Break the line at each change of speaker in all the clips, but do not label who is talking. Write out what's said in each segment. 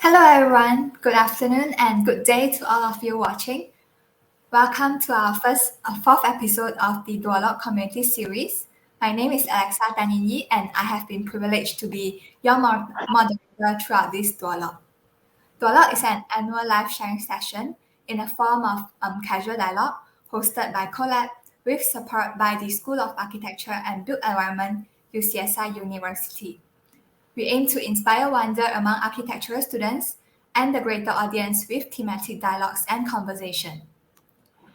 Hello, everyone. Good afternoon and good day to all of you watching. Welcome to our fourth episode of the Dualogue community series. My name is Alexa Tanini, and I have been privileged to be your moderator throughout this Dualogue. Dualogue is an annual live sharing session in a form of casual dialogue hosted by Collab with support by the School of Architecture and Built Environment, UCSI University. We aim to inspire wonder among architectural students and the greater audience with thematic dialogues and conversation.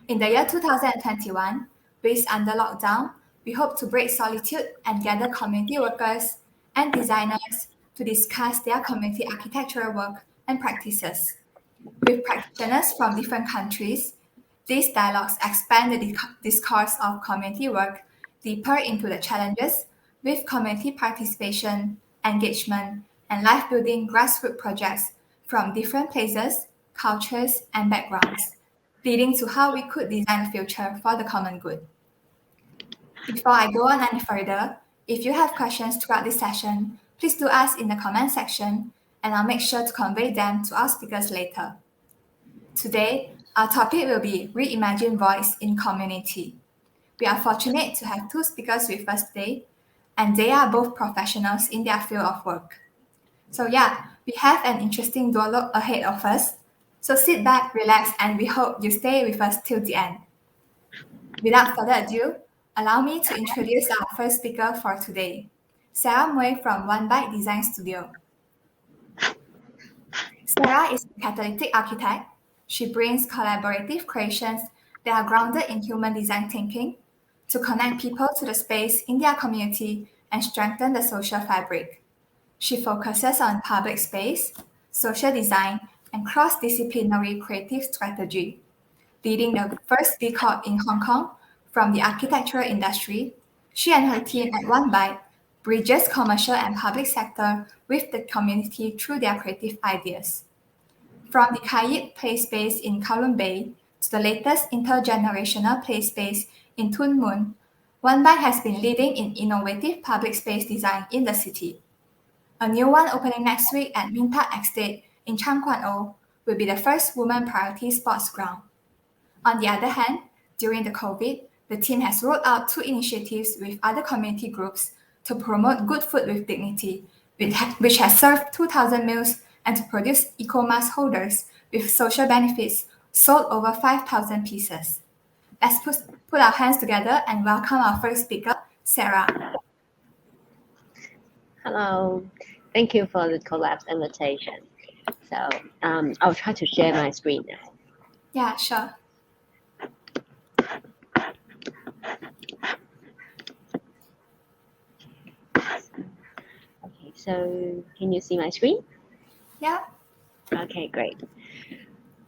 In the year 2021, based under lockdown, we hope to break solitude and gather community workers and designers to discuss their community architectural work and practices. With practitioners from different countries, these dialogues expand the discourse of community work deeper into the challenges with community participation, engagement, and life building grassroots projects from different places, cultures, and backgrounds, leading to how we could design a future for the common good. Before I go on any further, if you have questions throughout this session, please do ask in the comment section, and I'll make sure to convey them to our speakers later. Today, our topic will be Reimagine Voice in Community. We are fortunate to have two speakers with us today, and they are both professionals in their field of work. So we have an interesting dialogue ahead of us. So sit back, relax, and we hope you stay with us till the end. Without further ado, allow me to introduce our first speaker for today, Sarah Mui from One Bite Design Studio. Sarah is a catalytic architect. She brings collaborative creations that are grounded in human design thinking to connect people to the space in their community and strengthen the social fabric. She focuses on public space, social design, and cross-disciplinary creative strategy, leading the first B Corp in Hong Kong from the architectural industry. She and her team at One Bite bridges commercial and public sector with the community through their creative ideas. From the Kayit play space in Kowloon Bay to the latest intergenerational play space in Tuen Mun, One Bite has been leading in innovative public space design in the city. A new one opening next week at Min Tak Estate in Chang Kwan O will be the first women priority sports ground. On the other hand, during the COVID, the team has rolled out two initiatives with other community groups to promote good food with dignity, which has served 2,000 meals and to produce eco-mask holders with social benefits sold over 5,000 pieces. Let's put our hands together and welcome our first speaker, Sarah.
Hello, thank you for the collab's invitation. So I'll try to share my screen now.
Yeah, sure.
Okay, so can you see my screen?
Yeah.
Okay, great.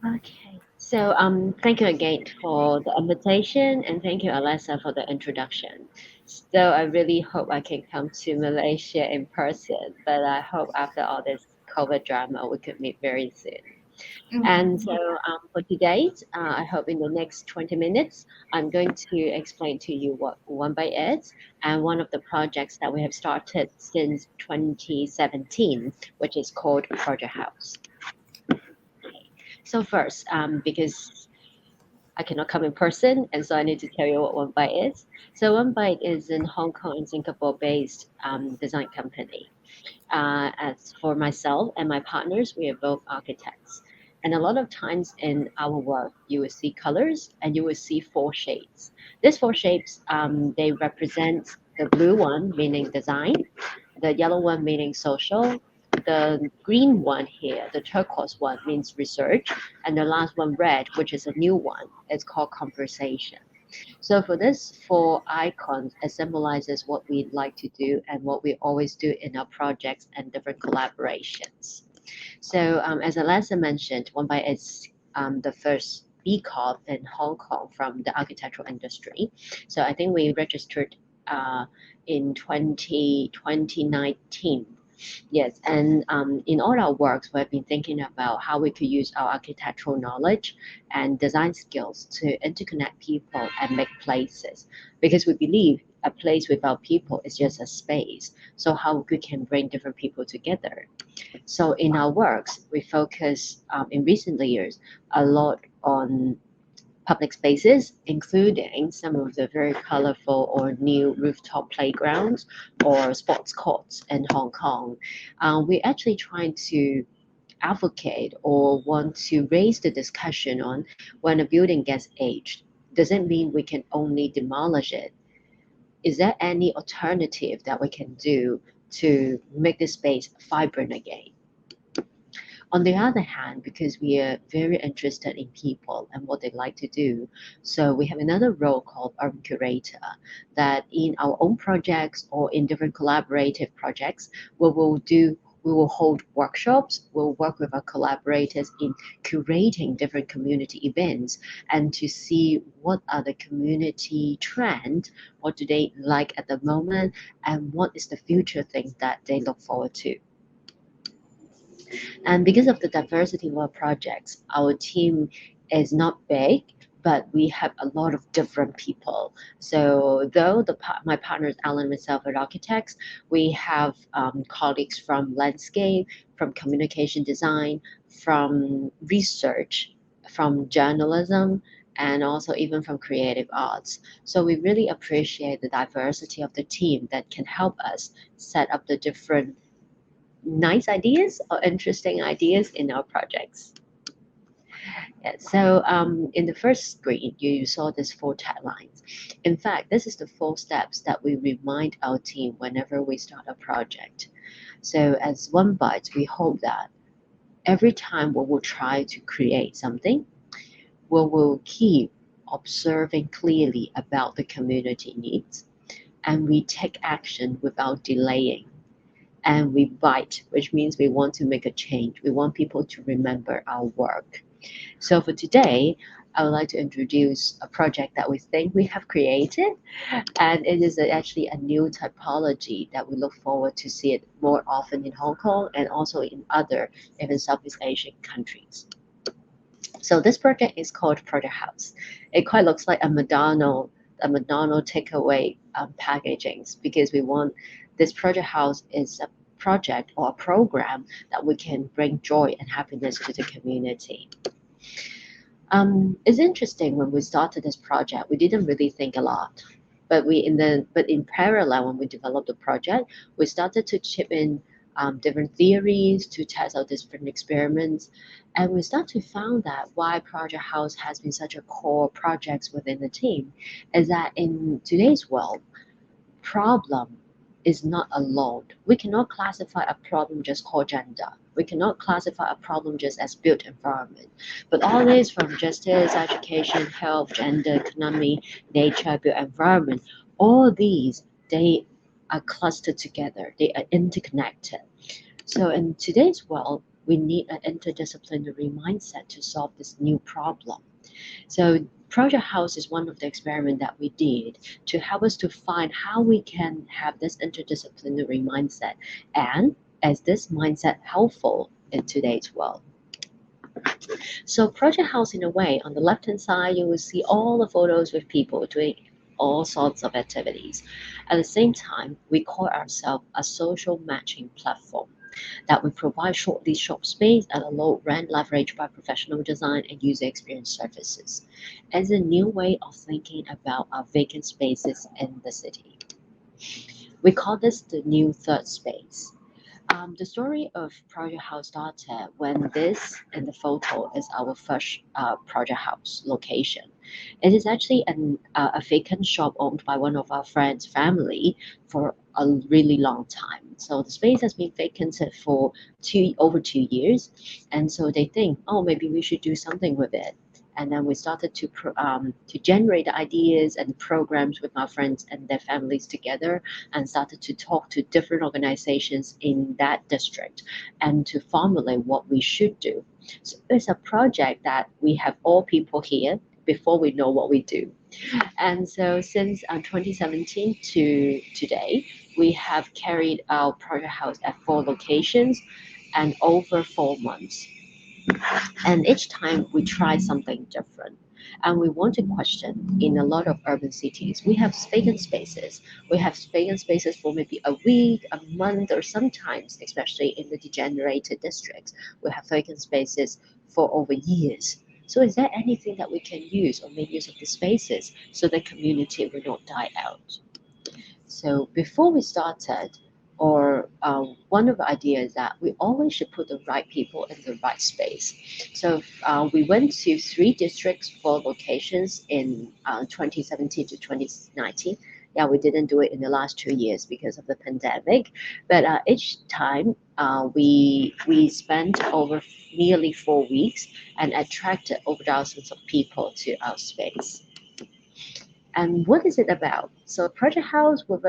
Okay, so thank you again for the invitation, and thank you, Alessa, for the introduction. So I really hope I can come to Malaysia in person, but I hope after all this COVID drama, we could meet very soon.
Mm-hmm.
And so for today, I hope in the next 20 minutes, I'm going to explain to you what One Bite is and one of the projects that we have started since 2017, which is called Project House. So first, because I cannot come in person, and so I need to tell you what One Bite is. So One Bite is in Hong Kong and Singapore-based design company. As for myself and my partners, we are both architects. And a lot of times in our work, you will see colors and you will see four shades. These four shades, they represent the blue one, meaning design, the yellow one, meaning social, the green one here, the turquoise one, means research, and the last one, red, which is a new one, it's called conversation. So for this four icons, it symbolizes what we like to do and what we always do in our projects and different collaborations. So as Alessa mentioned, One Bite is the first B Corp in Hong Kong from the architectural industry. So I think we registered in 2019. Yes, and in all our works, we've been thinking about how we could use our architectural knowledge and design skills to interconnect people and make places, because we believe a place without people is just a space. So how we can bring different people together. So in our works, we focus in recent years a lot on public spaces, including some of the very colorful or new rooftop playgrounds or sports courts in Hong Kong. We're actually trying to advocate or want to raise the discussion on when a building gets aged. Does it mean we can only demolish it? Is there any alternative that we can do to make the space vibrant again? On the other hand, because we are very interested in people and what they like to do, so we have another role called urban curator, that in our own projects or in different collaborative projects, we will hold workshops, we'll work with our collaborators in curating different community events and to see what are the community trends, what do they like at the moment, and what is the future things that they look forward to. And because of the diversity of our projects, our team is not big, but we have a lot of different people. So though my partners, Alan and myself, are architects, we have colleagues from landscape, from communication design, from research, from journalism, and also even from creative arts. So we really appreciate the diversity of the team that can help us set up the different nice ideas or interesting ideas in our projects. Yeah, so in the first screen, you saw these 4 taglines. In fact, this is the 4 steps that we remind our team whenever we start a project. So as One Bite, we hope that every time we will try to create something, we will keep observing clearly about the community needs, and we take action without delaying. And we bite, which means we want to make a change. We want people to remember our work. So for today, I would like to introduce a project that we think we have created, and it is actually a new typology that we look forward to see it more often in Hong Kong and also in other, even Southeast Asian countries. So this project is called Project House. It quite looks like a McDonald's takeaway packaging, because we want this Project House is a project or a program that we can bring joy and happiness to the community. It's interesting, when we started this project, we didn't really think a lot, but in parallel, when we developed the project, we started to chip in different theories to test out different experiments, and we start to find that why Project House has been such a core project within the team is that in today's world, problem is not alone. We cannot classify a problem just called gender. We cannot classify a problem just as built environment. But all this from justice, education, health, gender, economy, nature, built environment, all these, they are clustered together. They are interconnected. So in today's world, we need an interdisciplinary mindset to solve this new problem. So Project House is one of the experiments that we did to help us to find how we can have this interdisciplinary mindset, and is this mindset helpful in today's world. So Project House, in a way, on the left-hand side, you will see all the photos with people doing all sorts of activities. At the same time, we call ourselves a social matching platform that we provide short-lease shop space at a low rent, leveraged by professional design and user experience services, as a new way of thinking about our vacant spaces in the city. We call this the new third space. The story of Project House started when this in the photo is our first Project House location. It is actually a vacant shop owned by one of our friends' family for a really long time. So the space has been vacated for over 2 years, and so they think, oh, maybe we should do something with it. And then we started to generate ideas and programs with our friends and their families together, and started to talk to different organizations in that district and to formulate what we should do. So it's a project that we have all people here before we know what we do. And so since 2017 to today, we have carried our Project House at 4 locations and over 4 months. And each time we try something different. And we want to question in a lot of urban cities, we have vacant spaces. We have vacant spaces for maybe a week, a month, or sometimes, especially in the degenerated districts, we have vacant spaces for over years. So is there anything that we can use or make use of the spaces so the community will not die out? So before we started, or one of the ideas is that we always should put the right people in the right space. So we went to three districts for locations in 2017 to 2019. Yeah, we didn't do it in the last 2 years because of the pandemic, but each time we spent over nearly 4 weeks and attracted over thousands of people to our space. And what is it about? So Project House with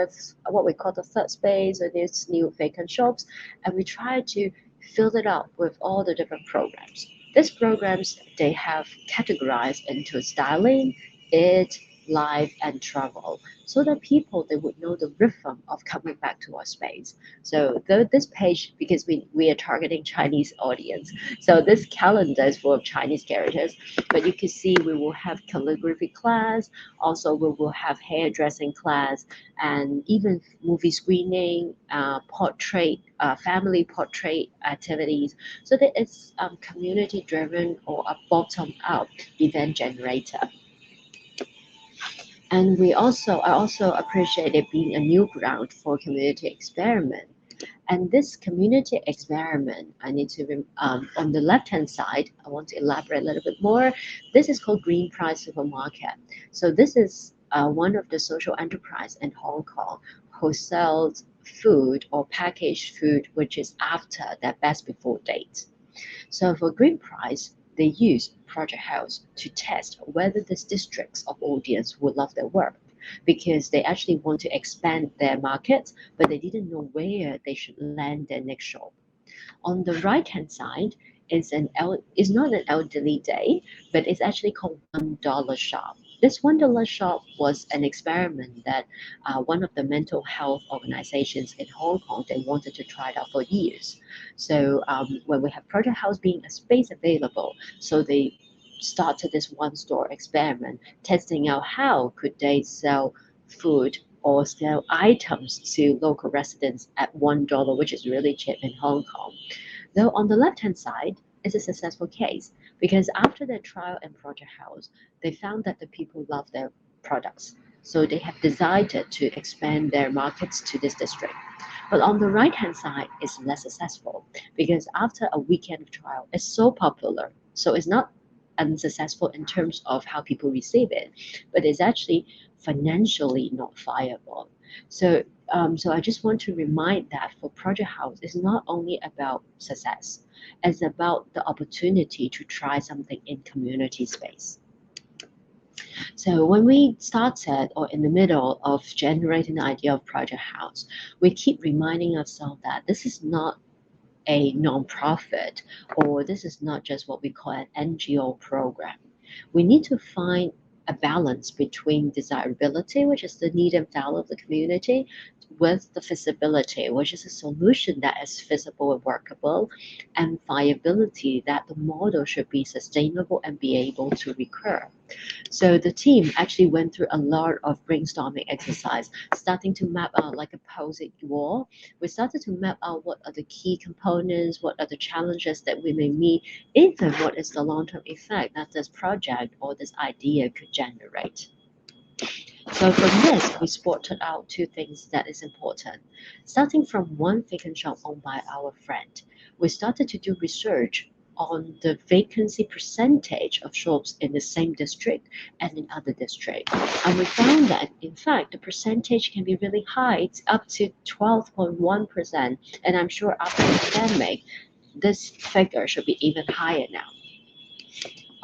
what we call the third space or these new vacant shops, and we try to fill it up with all the different programs. These programs they have categorized into styling, ed, life, and travel, so that people they would know the rhythm of coming back to our space. So this page, because we are targeting Chinese audience, so this calendar is full of Chinese characters, but you can see we will have calligraphy class, also, we will have hairdressing class and even movie screening, portrait, family portrait activities. So that it's community driven or a bottom up event generator. And I also appreciate it being a new ground for community experiment. And this community experiment, I need to, on the left-hand side, I want to elaborate a little bit more. This is called Green Price Supermarket. So this is one of the social enterprise in Hong Kong who sells food or packaged food, which is after their best before date. So for Green Price, they use Project House to test whether these districts of audience would love their work because they actually want to expand their markets, but they didn't know where they should land their next shop. On the right hand side is not an elderly day, but it's actually called $1 shop. This $1 shop was an experiment that one of the mental health organizations in Hong Kong they wanted to try it out for years. So when we have Project House being a space available, so they started this one store experiment, testing out how could they sell food or sell items to local residents at $1, which is really cheap in Hong Kong. Though on the left-hand side is a successful case because after their trial in Project House, they found that the people love their products. So they have decided to expand their markets to this district. But on the right-hand side is less successful because after a weekend of trial, it's so popular. So it's not unsuccessful in terms of how people receive it, but it's actually financially not viable. So I just want to remind that for Project House, it's not only about success, it's about the opportunity to try something in community space. So when we started or in the middle of generating the idea of Project House, we keep reminding ourselves that this is not a non-profit or this is not just what we call an NGO program. We need to find a balance between desirability, which is the need and value of the community, with the feasibility, which is a solution that is feasible and workable, and viability that the model should be sustainable and be able to recur. So the team actually went through a lot of brainstorming exercise, starting to map out like a post-it wall. We started to map out what are the key components, what are the challenges that we may meet, even what is the long-term effect that this project or this idea could generate. So from this, we spotted out two things that is important. Starting from one vacant shop owned by our friend, we started to do research on the vacancy percentage of shops in the same district and in other districts. And we found that, in fact, the percentage can be really high. It's up to 12.1%. And I'm sure after the pandemic, this figure should be even higher now.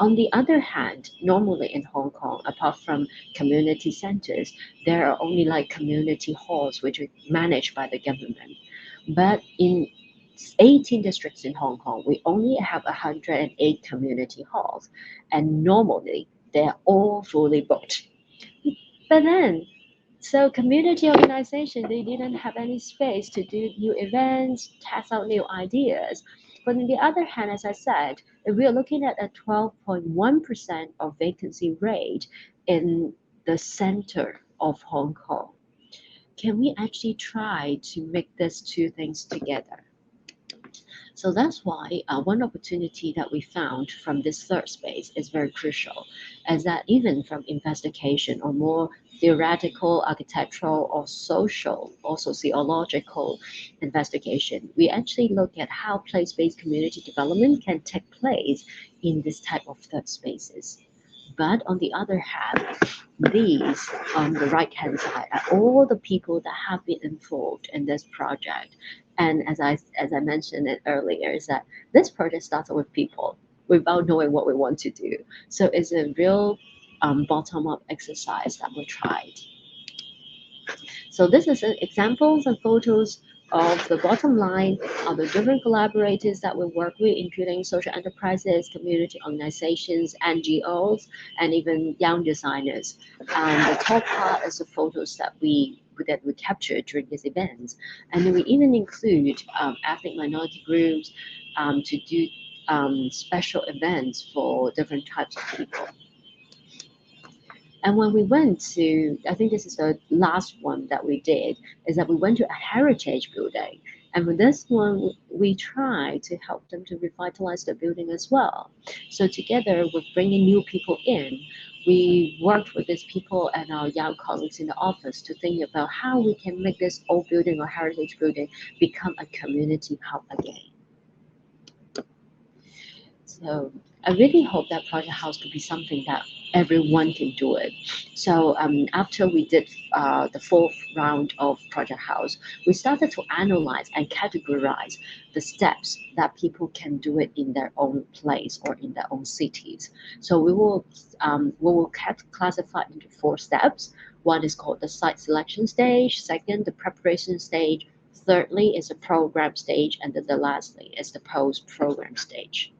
On the other hand, normally in Hong Kong, apart from community centers, there are only like community halls which are managed by the government. But in 18 districts in Hong Kong, we only have 108 community halls, and normally they're all fully booked. But then, so community organization, they didn't have any space to do new events, test out new ideas. But on the other hand, as I said, if we are looking at a 12.1% of vacancy rate in the center of Hong Kong, can we actually try to make these two things together? So that's why one opportunity that we found from this third space is very crucial, is that even from investigation or more theoretical, architectural, or social, or sociological investigation, we actually look at how place-based community development can take place in this type of third spaces. But on the other hand, these on the right hand side are all the people that have been involved in this project. And as I mentioned it earlier, is that this project started with people without knowing what we want to do. So it's a real bottom up exercise that we tried. So this is an examples and photos of the bottom line of the different collaborators that we work with, including social enterprises, community organizations, NGOs, and even young designers. And the top part is the photos that we captured during these events. And then we even include ethnic minority groups to do special events for different types of people. And when we went to, I think this is the last one that we did, is that we went to a heritage building. And with this one, we tried to help them to revitalize the building as well. So together with bringing new people in, we worked with these people and our young colleagues in the office to think about how we can make this old building or heritage building become a community hub again. So I really hope that Project House could be something that everyone can do it. So after we did the fourth round of Project House, we started to analyze and categorize the steps that people can do it in their own place or in their own cities. So we will classify into 4 steps. One is called the site selection stage. Second, the preparation stage. Thirdly is the program stage, and then the lastly is the post-program stage.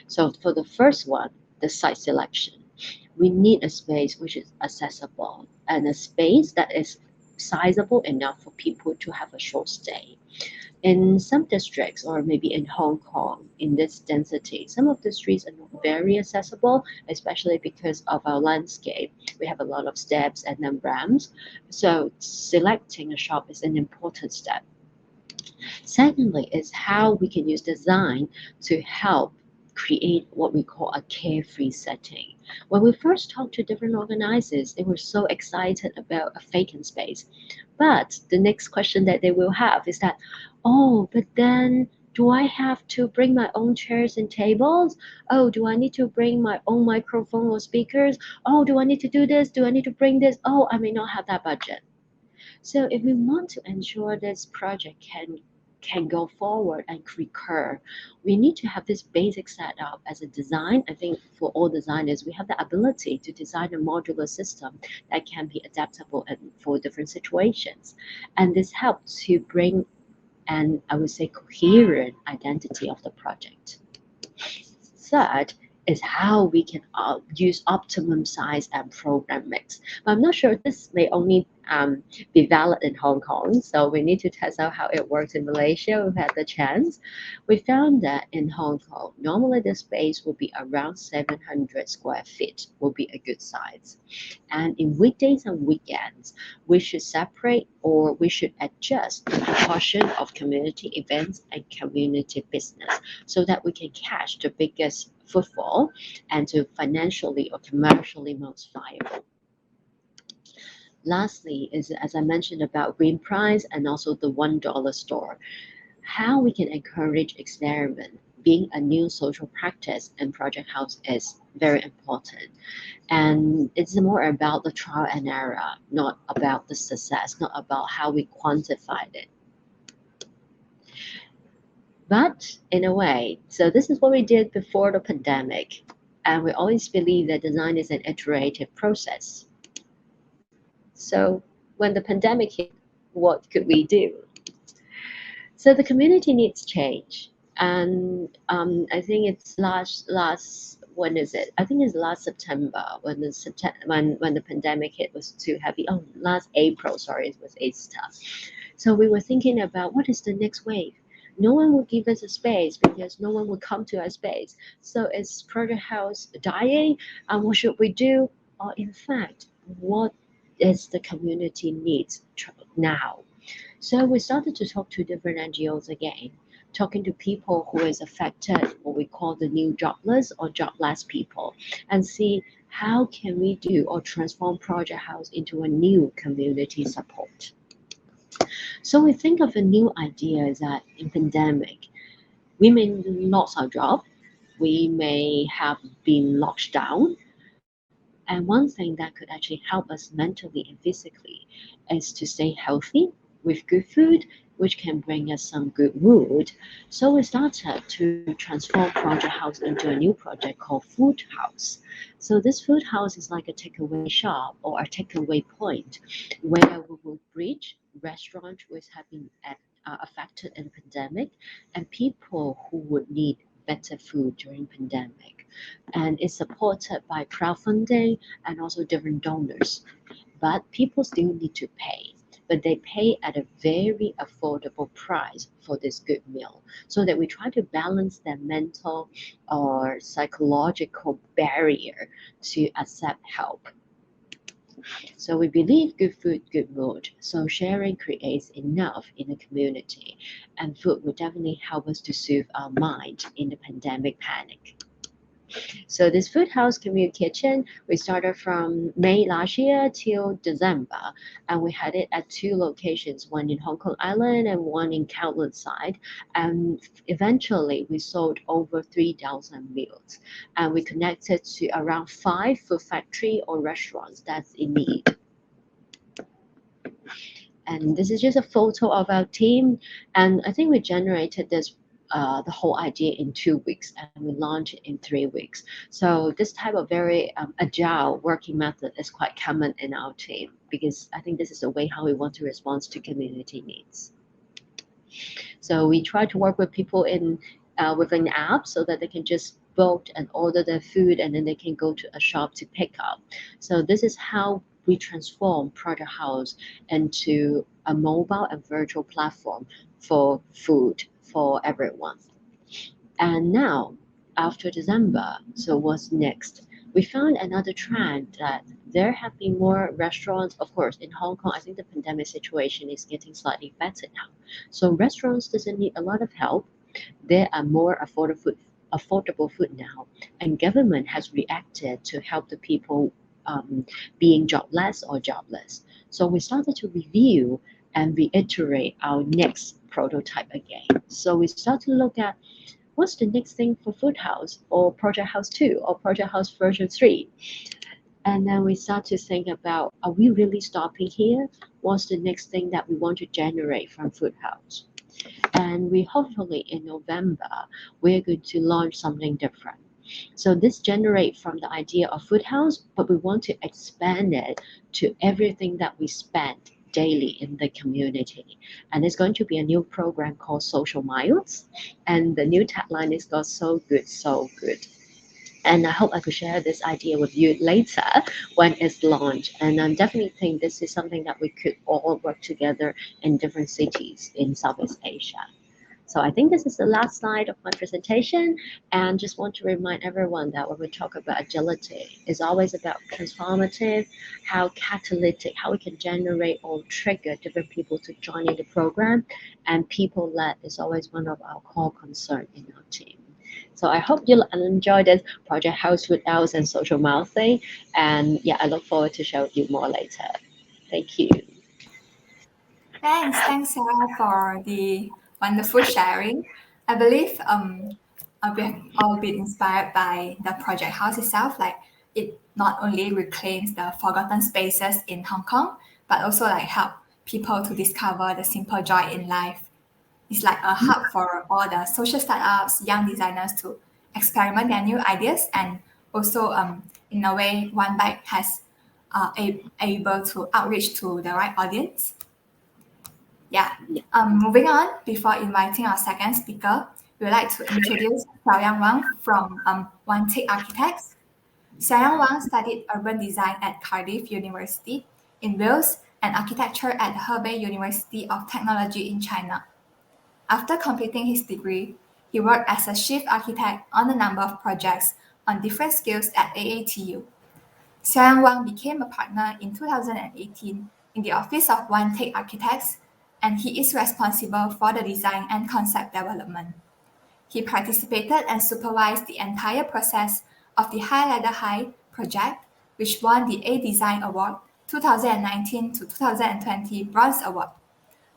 So for the first one, the site selection, we need a space which is accessible and a space that is sizable enough for people to have a short stay. In some districts, or maybe in Hong Kong, in this density, some of the streets are not very accessible, especially because of our landscape. We have a lot of steps and then ramps. So selecting a shop is an important step. Secondly, is how we can use design to help create what we call a carefree setting. When we first talked to different organizers, they were so excited about a vacant space. But the next question that they will have is that, oh, but then do I have to bring my own chairs and tables? Oh, do I need to bring my own microphone or speakers? Oh, do I need to do this? Do I need to bring this? Oh, I may not have that budget. So if we want to ensure this project can go forward and recur, we need to have this basic setup as a design. I think for all designers, we have the ability to design a modular system that can be adaptable and for different situations. And this helps to bring an, I would say, coherent identity of the project. Third is how we can use optimum size and program mix. But I'm not sure this may only be valid in Hong Kong, so we need to test out how it works in Malaysia. We've had the chance. We found that in Hong Kong, normally the space will be around 700 square feet, will be a good size. And in weekdays and weekends, we should separate or we should adjust the proportion of community events and community business so that we can catch the biggest footfall and to financially or commercially most viable. Lastly is, as I mentioned, about green price and also the $1 store. How we can encourage experiment being a new social practice in Project House is very important. And it's more about the trial and error, not about the success, not about how we quantified it. But in a way, so this is what we did before the pandemic. And we always believe that design is an iterative process. So when the pandemic hit, what could we do? So the community needs change. And I think it's when is it? I think it's last September when the pandemic hit was too heavy. Oh, last April, sorry, it was Easter. So we were thinking about what is the next wave? no one will give us a space because no one will come to our space. So is project house dying? And what should we do? Or in fact, what is the community needs now? So we started to talk to different NGOs again, talking to people who is affected, what we call the new jobless or jobless people, and see how can we do or transform Project House into a new community support. So we think of a new idea is that in pandemic, we may lost our job, we may have been locked down, and one thing that could actually help us mentally and physically is to stay healthy with good food, which can bring us some good mood. So we started to transform Project House into a new project called Food House. So this food house is like a takeaway shop or a takeaway point where we will bridge restaurants which have been affected in pandemic and people who would need better food during pandemic, and it's supported by crowdfunding and also different donors. But people still need to pay, but they pay at a very affordable price for this good meal, so that we try to balance their mental or psychological barrier to accept help. So we believe good food, good mood. So sharing creates enough in the community, and food will definitely help us to soothe our mind in the pandemic panic. So this food house community kitchen, we started from May last year till December, and we had it at two locations, one in Hong Kong Island and one in Kowloon side. And eventually, we sold over 3,000 meals, and we connected to around 5 food factory or restaurants that's in need. And this is just a photo of our team, and I think we generated this the whole idea in 2 weeks, and we launched it in 3 weeks. So this type of very agile working method is quite common in our team, because I think this is the way how we want to respond to community needs. So we try to work with people in within the app so that they can just book and order their food, and then they can go to a shop to pick up. So this is how we transform Project House into a mobile and virtual platform for food for everyone. And now, after December, so what's next? We found another trend that there have been more restaurants. Of course, in Hong Kong, I think the pandemic situation is getting slightly better now. So restaurants doesn't need a lot of help. There are more affordable food now, and government has reacted to help the people being jobless or jobless. So we started to review and reiterate our next prototype again. So we start to look at what's the next thing for Food House or Project House 2 or Project House version 3. And then we start to think about, are we really stopping here? What's the next thing that we want to generate from Food House? And we hopefully in November, we're going to launch something different. So this generates from the idea of Food House, but we want to expand it to everything that we spend daily in the community. And it's going to be a new program called Social Miles. And the new tagline is called So Good, So Good. And I hope I could share this idea with you later when it's launched. And I definitely think this is something that we could all work together in different cities in Southeast Asia. So I think this is the last slide of my presentation, and just want to remind everyone that when we talk about agility, it's always about transformative, how catalytic, how we can generate or trigger different people to join in the program, and people-led is always one of our core concerns in our team. So I hope you'll enjoy this Project House Food House and Social Mile thing, and yeah, I look forward to showing you more later. Thank you.
Thanks, Sarah, for the wonderful sharing. I believe we have all been inspired by the project house itself. Like it not only reclaims the forgotten spaces in Hong Kong, but also like help people to discover the simple joy in life. It's like a hub for all the social startups, young designers to experiment their new ideas, and also in a way, One Bite has able to outreach to the right audience. Yeah.
Yeah.
Moving on, before inviting our second speaker, we would like to introduce Xiaoyang Wang from One Take Architects. Xiaoyang Wang studied urban design at Cardiff University in Wales and architecture at the Hebei University of Technology in China. After completing his degree, he worked as a chief architect on a number of projects on different scales at AATU. Xiaoyang Wang became a partner in 2018 in the office of One Take Architects, and he is responsible for the design and concept development. He participated and supervised the entire process of the Highlanders Height project, which won the A Design Award 2019 to 2020 Bronze Award,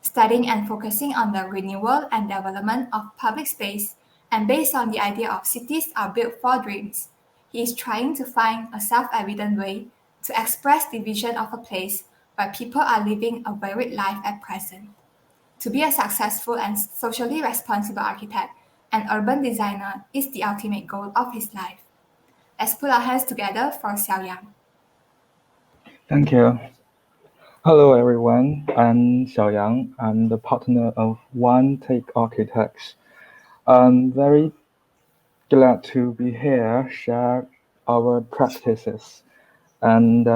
studying and focusing on the renewal and development of public space, and based on the idea of cities are built for dreams. He is trying to find a self-evident way to express the vision of a place where people are living a varied life at present. To be a successful and socially responsible architect and urban designer is the ultimate goal of his life. Let's put our hands together for Xiaoyang.
Thank you. Hello, everyone. I'm Xiaoyang. I'm the partner of One Take Architects. I'm very glad to be here, share our practices, and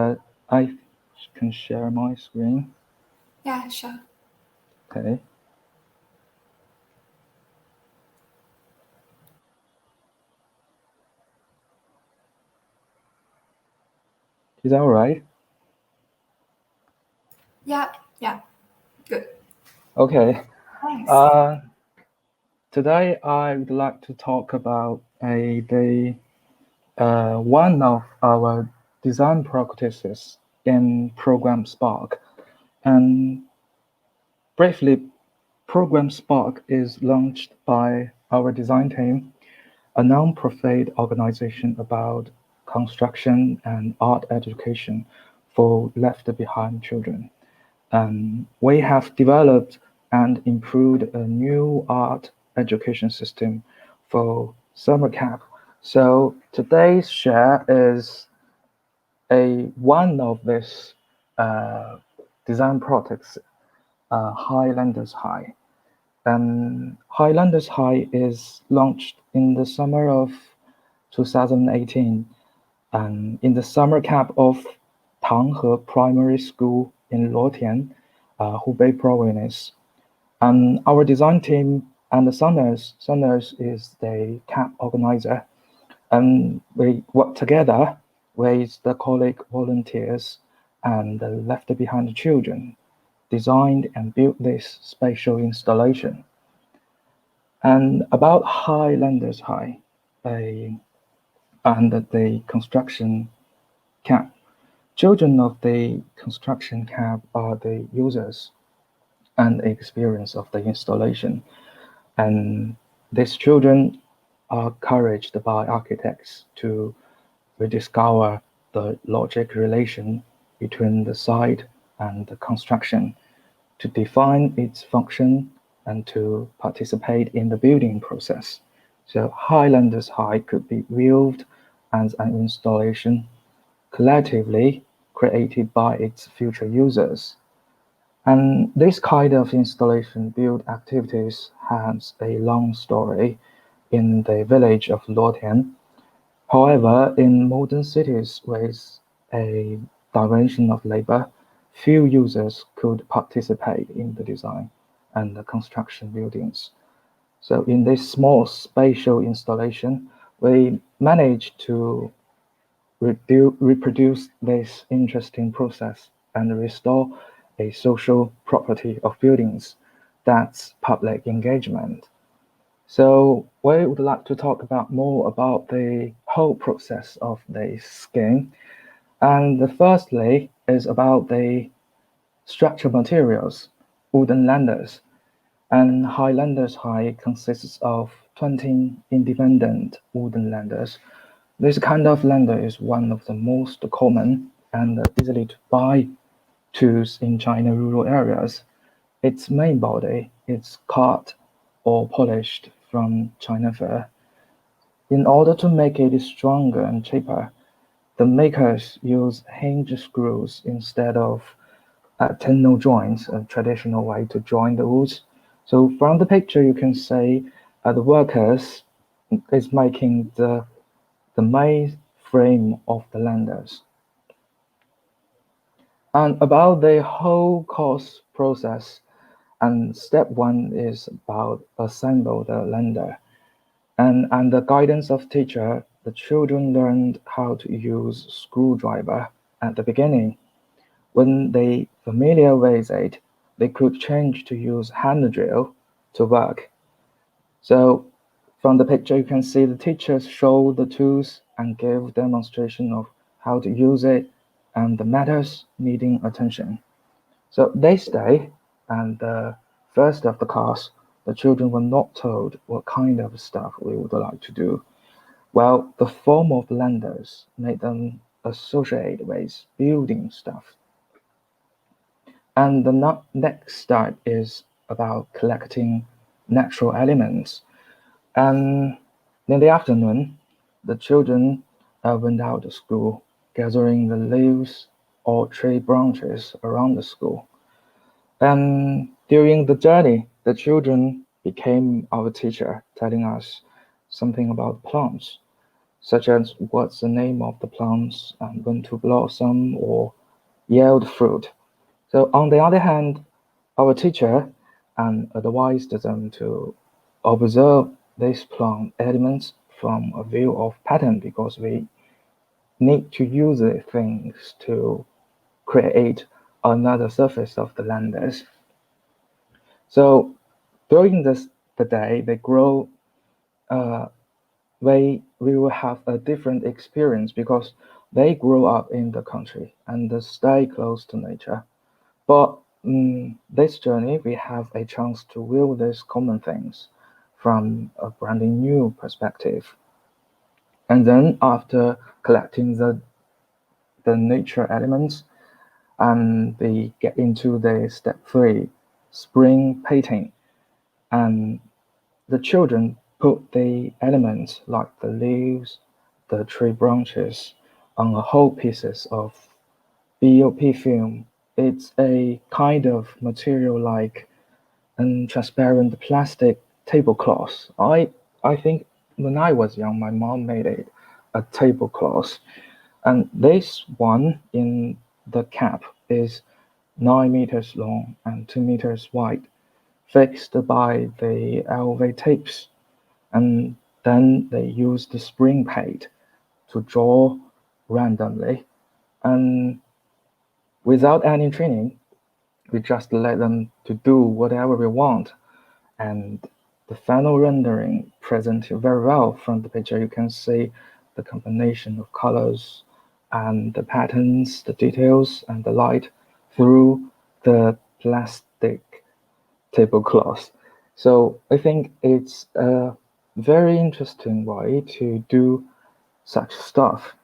I can share my screen.
Yeah, sure.
Okay. Is that all right?
Yeah, good.
Okay.
Thanks.
Today I would like to talk about one of our design practices in Program Spark. And briefly, Program Spark is launched by our design team, a non-profit organization about construction and art education for left-behind children. We have developed and improved a new art education system for summer camp. So today's share is one of this design projects, Highlanders Height. And Highlanders Height is launched in the summer of 2018, and in the summer camp of Tanghe Primary School in Luotian, Hubei Province. And our design team and the Sunners is the camp organizer. And we work together with the colleague volunteers and the left behind children, designed and built this spatial installation. And about Highlanders Height, and the construction camp. Children of the construction camp are the users and experience of the installation. And these children are encouraged by architects to rediscover the logic relation between the site and the construction, to define its function and to participate in the building process. So Highlanders Height could be viewed as an installation collectively created by its future users. And this kind of installation build activities has a long story in the village of Luotian. However, in modern cities with a dimension of labor, few users could participate in the design and the construction buildings. So in this small spatial installation, we managed to reproduce this interesting process and restore a social property of buildings. That's public engagement. So we would like to talk about more about the whole process of the scheme. And firstly is about the structural materials, wooden landers. And Highlanders Height consists of 20 independent wooden landers. This kind of lander is one of the most common and easily to buy tools in China rural areas. Its main body is cut or polished from China fir. In order to make it stronger and cheaper, the makers use hinge screws instead of tunnel joints, a traditional way to join the woods. So from the picture, you can see the workers is making the main frame of the landers. And about the whole cost process, And step 1 is about assemble the lander. And under guidance of teacher, the children learned how to use screwdriver at the beginning. When they familiar with it, they could change to use hand drill to work. So from the picture, you can see the teachers show the tools and give demonstration of how to use it and the matters needing attention. So this day, and the first of the class, the children were not told what kind of stuff we would like to do. Well, the form of landers made them associate with building stuff. And the next step is about collecting natural elements. And in the afternoon, the children went out to school, gathering the leaves or tree branches around the school. And during the journey, the children became our teacher, telling us something about plants, such as what's the name of the plants and when to blossom or yield fruit. So on the other hand, our teacher advised them to observe these plant elements from a view of pattern because we need to use the things to create another surface of the landers. So during the day, they grow. We will have a different experience because they grow up in the country and they stay close to nature. But this journey, we have a chance to view these common things from a brand new perspective. And then after collecting the nature elements, and they get into the step 3, spring painting. And the children put the elements like the leaves, the tree branches on a whole pieces of BOP film. It's a kind of material like transparent plastic tablecloth. I think when I was young, my mom made it a tablecloth, and this one in the cap is 9 meters long and 2 meters wide, fixed by the LV tapes, and then they use the spring paint to draw randomly, and without any training, we just let them to do whatever we want, and the final rendering presents very well. From the picture, you can see the combination of colors and the patterns, the details, and the light through the plastic tablecloth. So I think it's a very interesting way to do such stuff.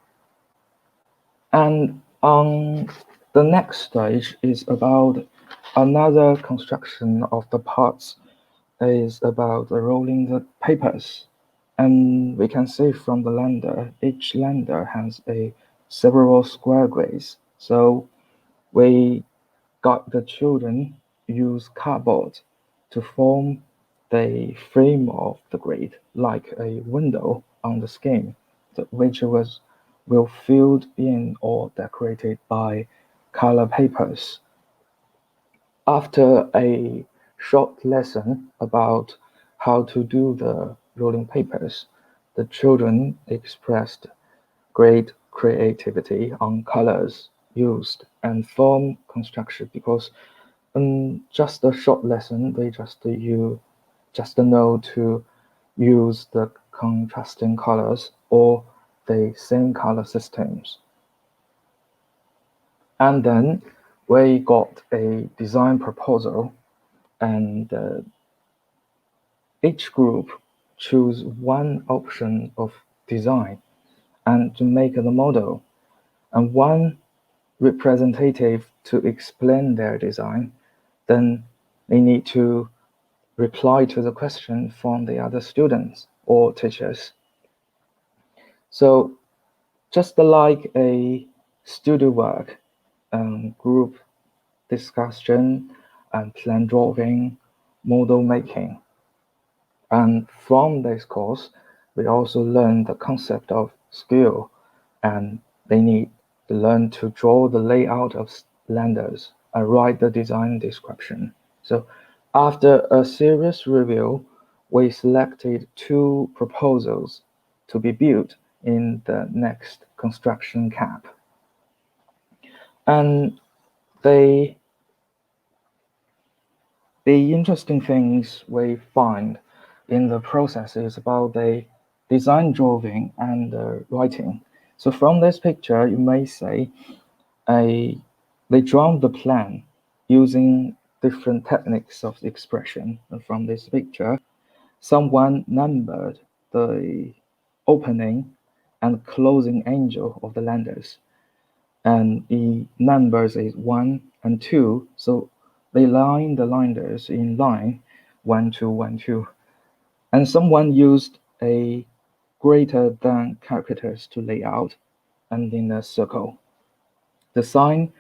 And on the next stage is about another construction of the parts is about rolling the papers. And we can see from the lander, each lander has a several square grids. So we got the children use cardboard to form the frame of the grid, like a window on the skin, which was will filled in or decorated by color papers. After a short lesson about how to do the rolling papers, the children expressed great creativity on colors used and form construction because just a short lesson, they just know to use the contrasting colors or the same color systems. And then we got a design proposal, and each group choose one option of design and to make the model, and one representative to explain their design. Then they need to reply to the question from the other students or teachers. So just like a studio work, group discussion, and plan drawing, model making. And from this course, we also learn the concept of skill, and they need to learn to draw the layout of landers and write the design description. So After a serious review, we selected two proposals to be built in the next construction cap. And the interesting things we find in the process is about the design drawing and the writing. So from this picture, you may say they drawn the plan using different techniques of expression. And from this picture, someone numbered the opening and closing angle of the landers, and the numbers is 1 and 2, so they line the landers in line 1 2 1 2, and someone used a greater than characters to lay out and in a circle. The sign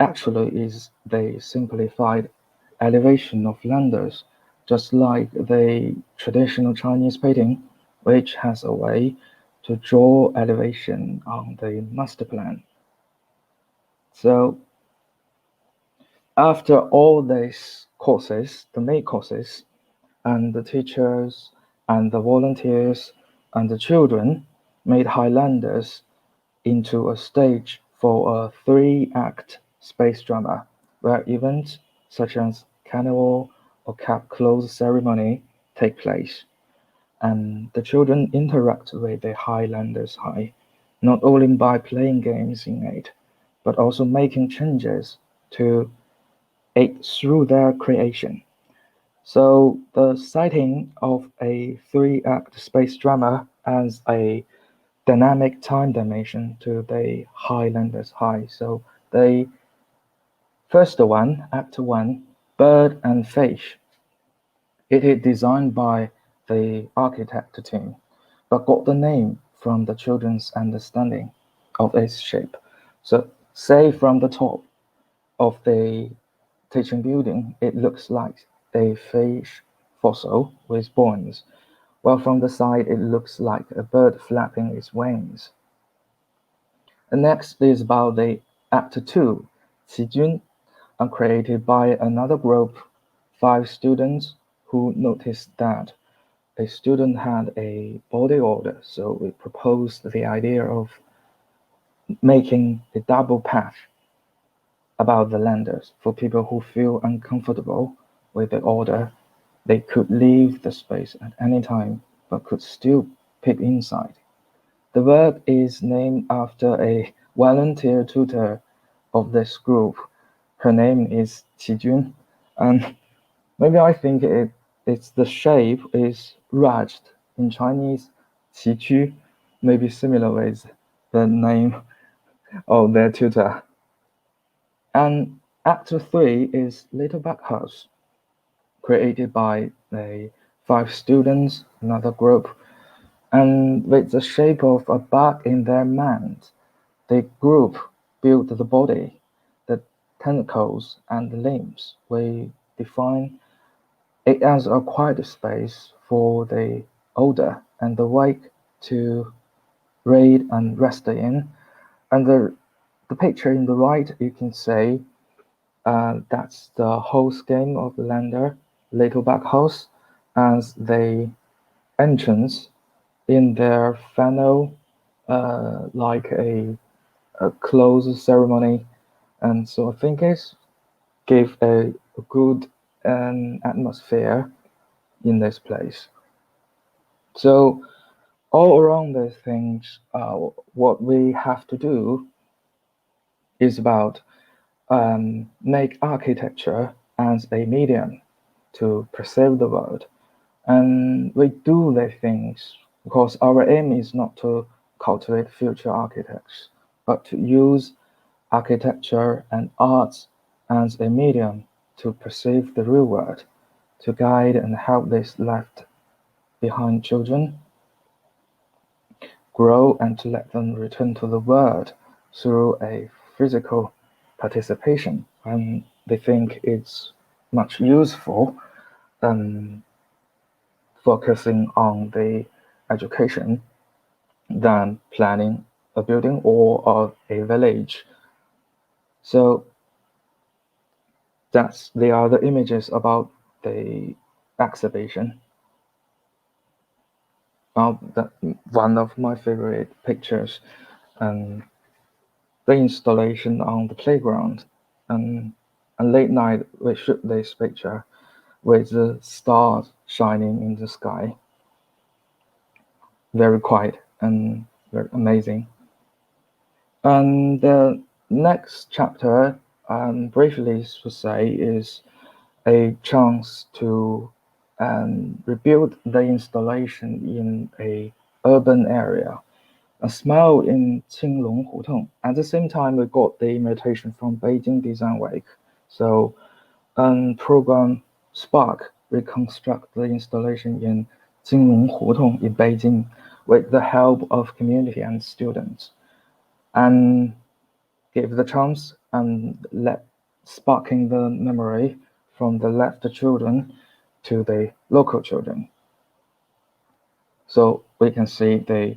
actually is the simplified elevation of landers, just like the traditional Chinese painting, which has a way to draw elevation on the master plan. So after all these courses, the main courses, and the teachers and the volunteers and the children made Highlanders into a stage for a three-act space drama, where events such as carnival or cap close ceremony take place, and the children interact with the Highlanders High, not only by playing games in it, but also making changes to it through their creation. So the sighting of a three-act space drama as a dynamic time dimension to the Highlanders High. So the first one, Act 1, Bird and Fish, it is designed by the architect team, but got the name from the children's understanding of its shape. So say from the top of the teaching building, it looks like a fish fossil with bones, while from the side it looks like a bird flapping its wings. The next is about the Act 2, Qijun, created by another group, 5 students who noticed that a student had a body odor, so we proposed the idea of making a double path about the landers for people who feel uncomfortable with the odor. They could leave the space at any time, but could still peek inside. The work is named after a volunteer tutor of this group. Her name is Qijun, and maybe I think it's the shape is rajed in Chinese, Qiju, maybe similar with the name of their tutor. And Act 3 is Little Back House, created by the 5 students, another group, and with the shape of a bug in their mind. The group built the body, the tentacles, and the limbs. We define it as a quiet space for the odor and the wake to read and rest in. And the picture in the right, you can say that's the whole scheme of the lander, Little Back House, as the entrance in their final, like a close ceremony. And so I think it gave a good atmosphere in this place. So all around these things, what we have to do is about make architecture as a medium to perceive the world. And we do these things because our aim is not to cultivate future architects, but to use architecture and arts as a medium to perceive the real world, to guide and help these left behind children grow and to let them return to the world through a physical participation. And they think it's much useful than focusing on the education than planning a building or a village. So they are the images about the exhibition. One of my favorite pictures, and the installation on the playground, and late night we shoot this picture with the stars shining in the sky. Very quiet and very amazing. And the next chapter, briefly to say, is a chance to rebuild the installation in a urban area, a smile in Qinglong Hutong. At the same time, we got the invitation from Beijing Design Week. So, program Spark reconstruct the installation in Qinglong Hutong in Beijing with the help of community and students, and give the chance and let sparking the memory from the left children to the local children. So we can see the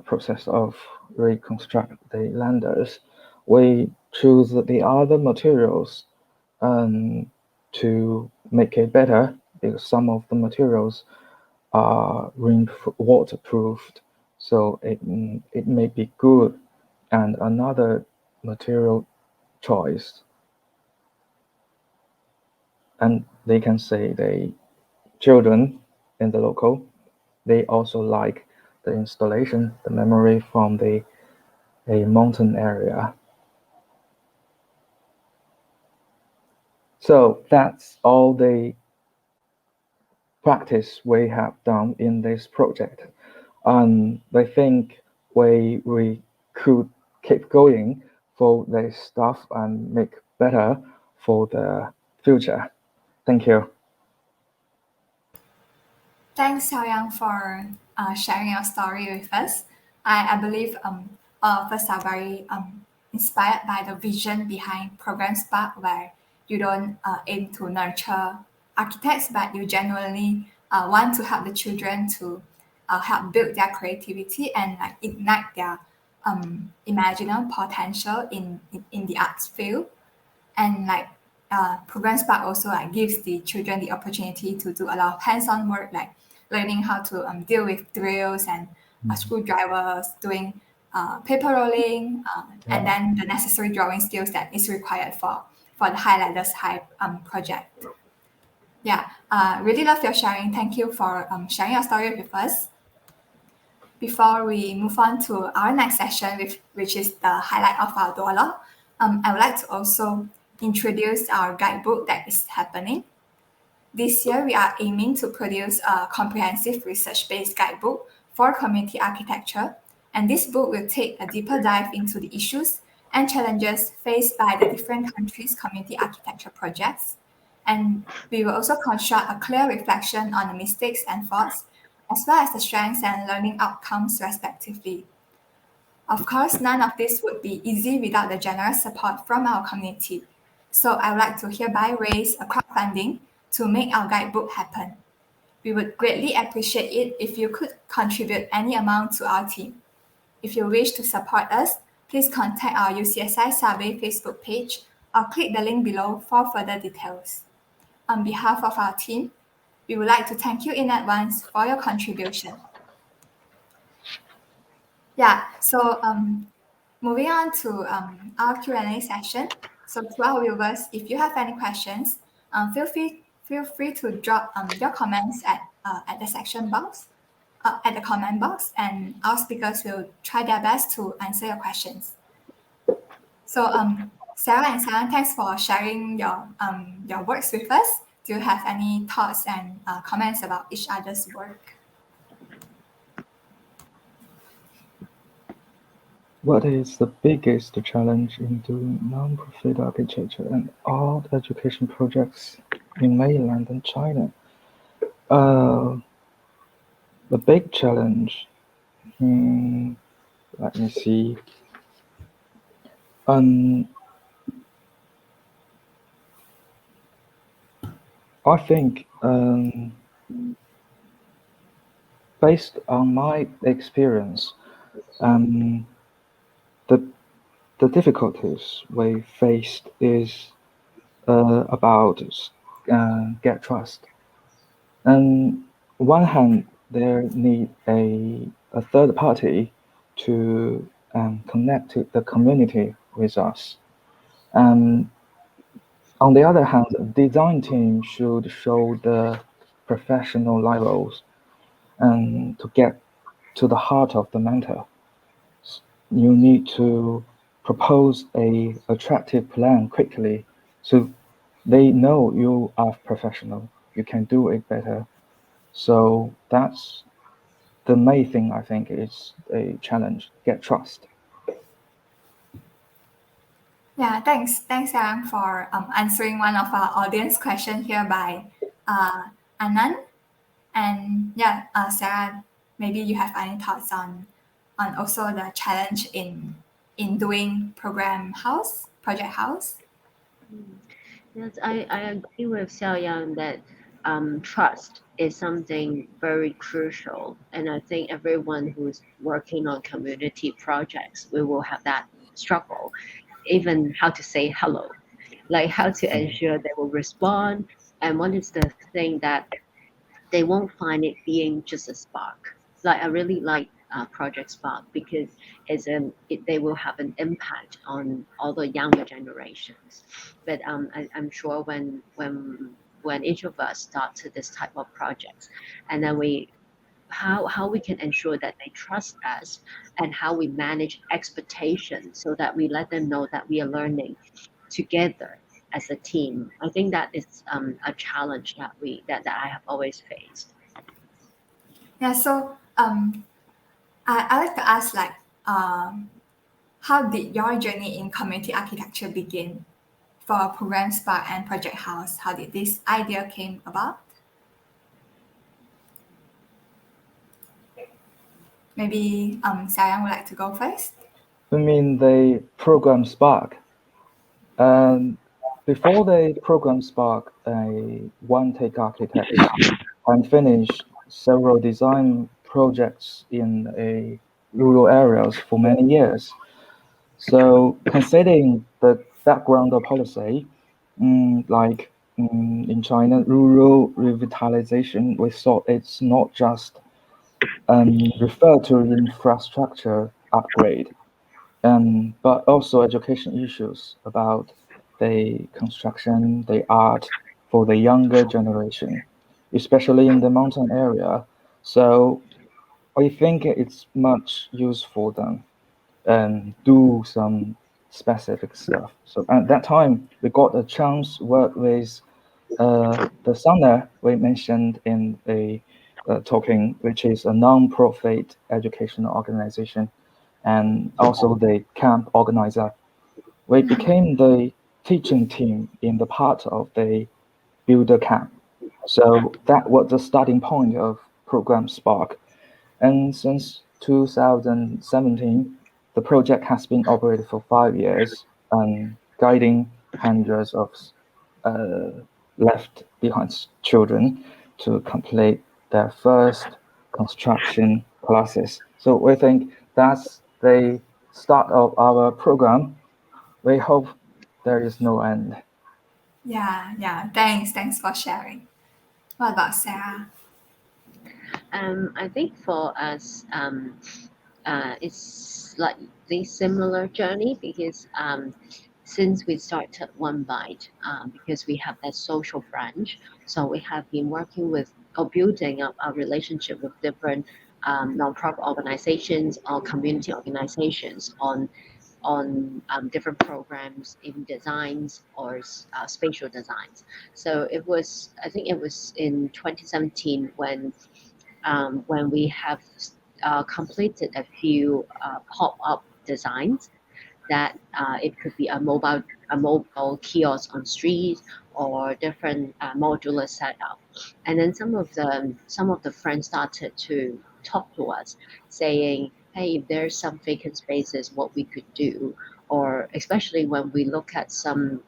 process of reconstruct the landers. We choose the other materials to make it better, because some of the materials are waterproofed, so it may be good. And another material choice, and they can say the children in the local, they also like the installation, the memory from a mountain area. So that's all the practice we have done in this project. I think we could keep going for this stuff and make better for the future. Thank you.
Thanks, Xiaoyang, for sharing your story with us. I believe all of us are very inspired by the vision behind Program Spark, where you don't aim to nurture architects, but you genuinely want to help the children to help build their creativity and like ignite their imaginal potential in the arts field. And like Program Spark also like gives the children the opportunity to do a lot of hands-on work, like learning how to deal with drills and screwdrivers, doing paper rolling, and then the necessary drawing skills that is required for the Highlanders Height project. Yeah, really love your sharing. Thank you for sharing your story with us. Before we move on to our next session, which is the highlight of our Dualogue, I would like to also introduce our guidebook that is happening. This year, we are aiming to produce a comprehensive research-based guidebook for community architecture, and this book will take a deeper dive into the issues and challenges faced by the different countries' community architecture projects. And we will also construct a clear reflection on the mistakes and faults, as well as the strengths and learning outcomes, respectively. Of course, none of this would be easy without the generous support from our community. So I would like to hereby raise a crowdfunding to make our guidebook happen. We would greatly appreciate it if you could contribute any amount to our team. If you wish to support us, please contact our UCSI Survey Facebook page or click the link below for further details. On behalf of our team, we would like to thank you in advance for your contribution. Yeah, so moving on to our Q&A session. So to our viewers, if you have any questions, feel free to drop your comments at the section box, at the comment box, and our speakers will try their best to answer your questions. So Sarah and Simon, thanks for sharing your works with us. Do you have any thoughts and comments about each other's work?
What is the biggest challenge in doing non-profit architecture and art education projects in mainland and China? The big challenge, let me see. I think based on my experience, the difficulties we faced is about get trust. On one hand, there need a third party to connect to the community with us. And on the other hand, the design team should show the professional levels and to get to the heart of the matter. You need to propose a attractive plan quickly so they know you are professional. You can do it better. So that's the main thing I think is a challenge. Get trust.
Yeah, thanks, Sarang, for answering one of our audience question here by Anand. And yeah, Sarah, maybe you have any thoughts on also the challenge in doing project house.
Yes, I agree with Xiaoyang that trust is something very crucial, and I think everyone who's working on community projects, we will have that struggle, even how to say hello, like how to ensure they will respond, and what is the thing that they won't find it being just a spark. Like I really like Project Spark because they will have an impact on all the younger generations. But I'm sure when each of us start to this type of projects, and then how we can ensure that they trust us and how we manage expectations so that we let them know that we are learning together as a team. I think that is a challenge that I have always faced.
Yeah, so I like to ask like how did your journey in community architecture begin for Program Spark and Project House? How did this idea came about? Maybe Sayang would like to go first.
I mean, they program Spark. And before they program Spark, a one-take architect and finished several design projects in a rural areas for many years. So considering the background of policy, in China, rural revitalization, we thought it's not just refer to infrastructure upgrade, but also education issues about the construction, the art for the younger generation, especially in the mountain area. So I think it's much useful then and do some specific stuff. So at that time, we got a chance to work with the Sumner we mentioned in the talking, which is a non-profit educational organization, and also the camp organizer. We became the teaching team in the part of the builder camp. So that was the starting point of program Spark. And since 2017, the project has been operated for 5 years and guiding hundreds of uh, left behind children to complete their first construction classes. So we think that's the start of our program. We hope there is no end.
Yeah. Thanks for sharing. What about Sarah?
I think for us, it's like the similar journey because since we started One Bite, because we have that social branch, so we have been working with or building up our relationship with different nonprofit organizations or community organizations on different programs in designs or spatial designs. So I think it was in 2017 when we have completed a few pop-up designs that it could be a mobile kiosk on street or different modular setup. And then some of the friends started to talk to us, saying, "Hey, if there's some vacant spaces, what we could do." Or especially when we look at some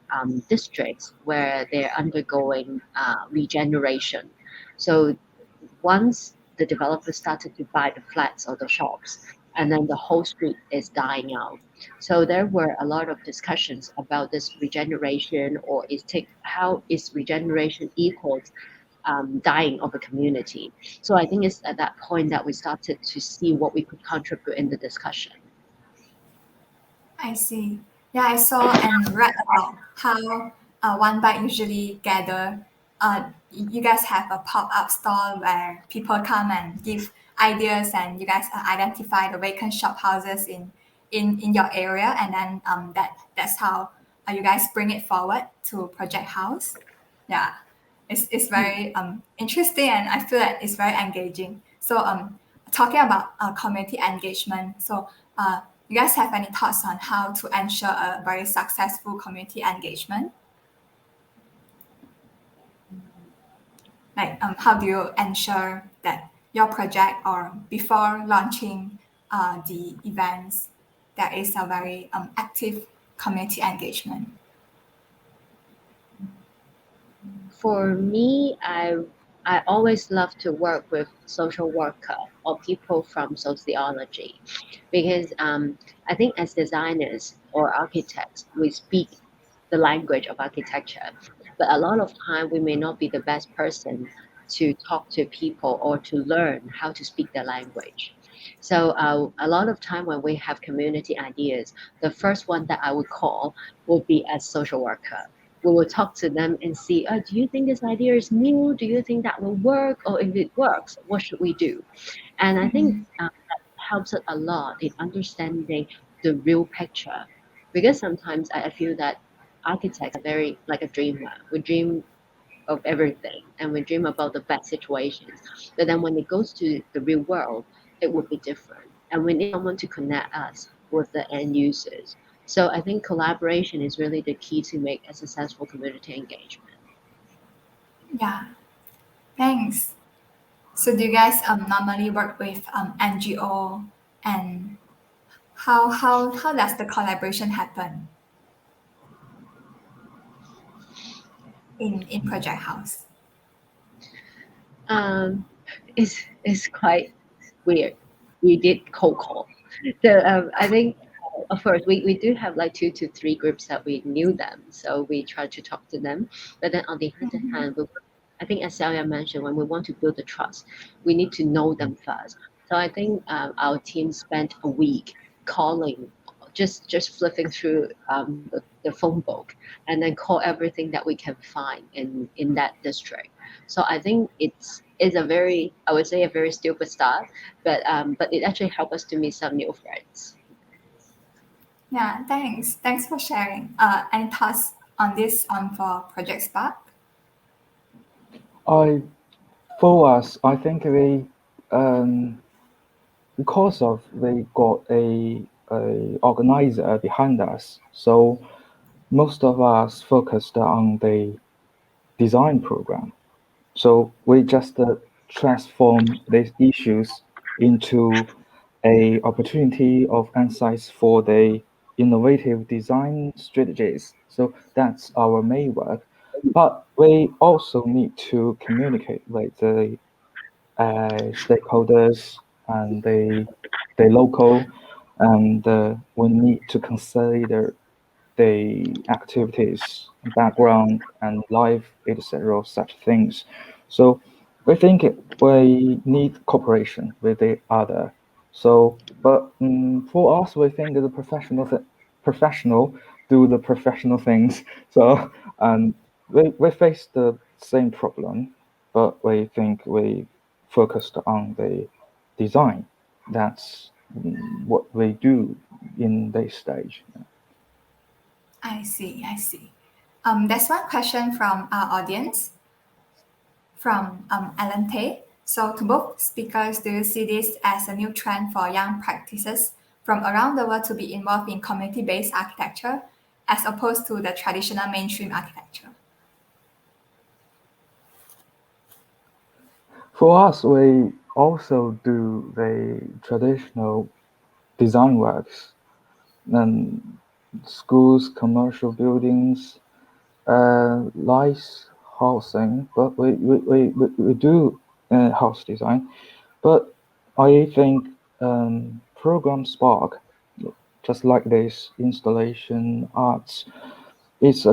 districts where they're undergoing regeneration. So once the developers started to buy the flats or the shops, and then the whole street is dying out. So there were a lot of discussions about this regeneration, or how is regeneration equals dying of a community. So I think it's at that point that we started to see what we could contribute in the discussion.
I see. Yeah, I saw and read about how One Bite usually gather. You guys have a pop-up store where people come and give ideas, and you guys identify the vacant shop houses in your area, and then that's how you guys bring it forward to Project House. Yeah, it's very interesting, and I feel that it's very engaging. So talking about community engagement, so you guys have any thoughts on how to ensure a very successful community engagement? Like how do you ensure that your project or before launching the events, there is a very active community engagement?
For me, I always love to work with social worker or people from sociology, because I think as designers or architects, we speak the language of architecture, but a lot of time we may not be the best person to talk to people or to learn how to speak their language. So a lot of time when we have community ideas, the first one that I would call will be a social worker. We will talk to them and see, do you think this idea is new? Do you think that will work? Or if it works, what should we do? And I think that helps us a lot in understanding the real picture. Because sometimes I feel that architects are very like a dreamer. We dream of everything and we dream about the best situations. But then when it goes to the real world, it would be different. And we need someone to connect us with the end users. So I think collaboration is really the key to make a successful community engagement.
Yeah, thanks. So do you guys normally work with NGO, and how does the collaboration happen in Project House?
Um, it's quite weird. We did cold call. So I think of course we do have like 2 to 3 groups that we knew them, so we try to talk to them. But then on the other hand, I think as Celia mentioned, when we want to build the trust, we need to know them first. So I think our team spent a week calling, just flipping through the phone book, and then call everything that we can find in that district. So I think it's a very, I would say, a very stupid start, but it actually helped us to meet some new friends.
Yeah, thanks. Thanks for sharing. Any thoughts on this for Project Spark?
I For us, I think um, because of they got a organizer behind us, so most of us focused on the design program. So we just transform these issues into a opportunity of insights for the innovative design strategies. So that's our main work. But we also need to communicate with the stakeholders and the local, and we need to consider the activities, background, and life, etc., such things. So we think we need cooperation with the other. So, but for us, we think the professional do the professional things. So, and we face the same problem, but we think we focused on the design. That's what we do in this stage.
I see, I see. There's one question from our audience from Alan Tay. So, to both speakers, do you see this as a new trend for young practices from around the world to be involved in community based architecture as opposed to the traditional mainstream architecture?
For us, we also do the traditional design works and schools, commercial buildings, lights, housing, but we do house design. But I think program Spark, just like this installation arts, is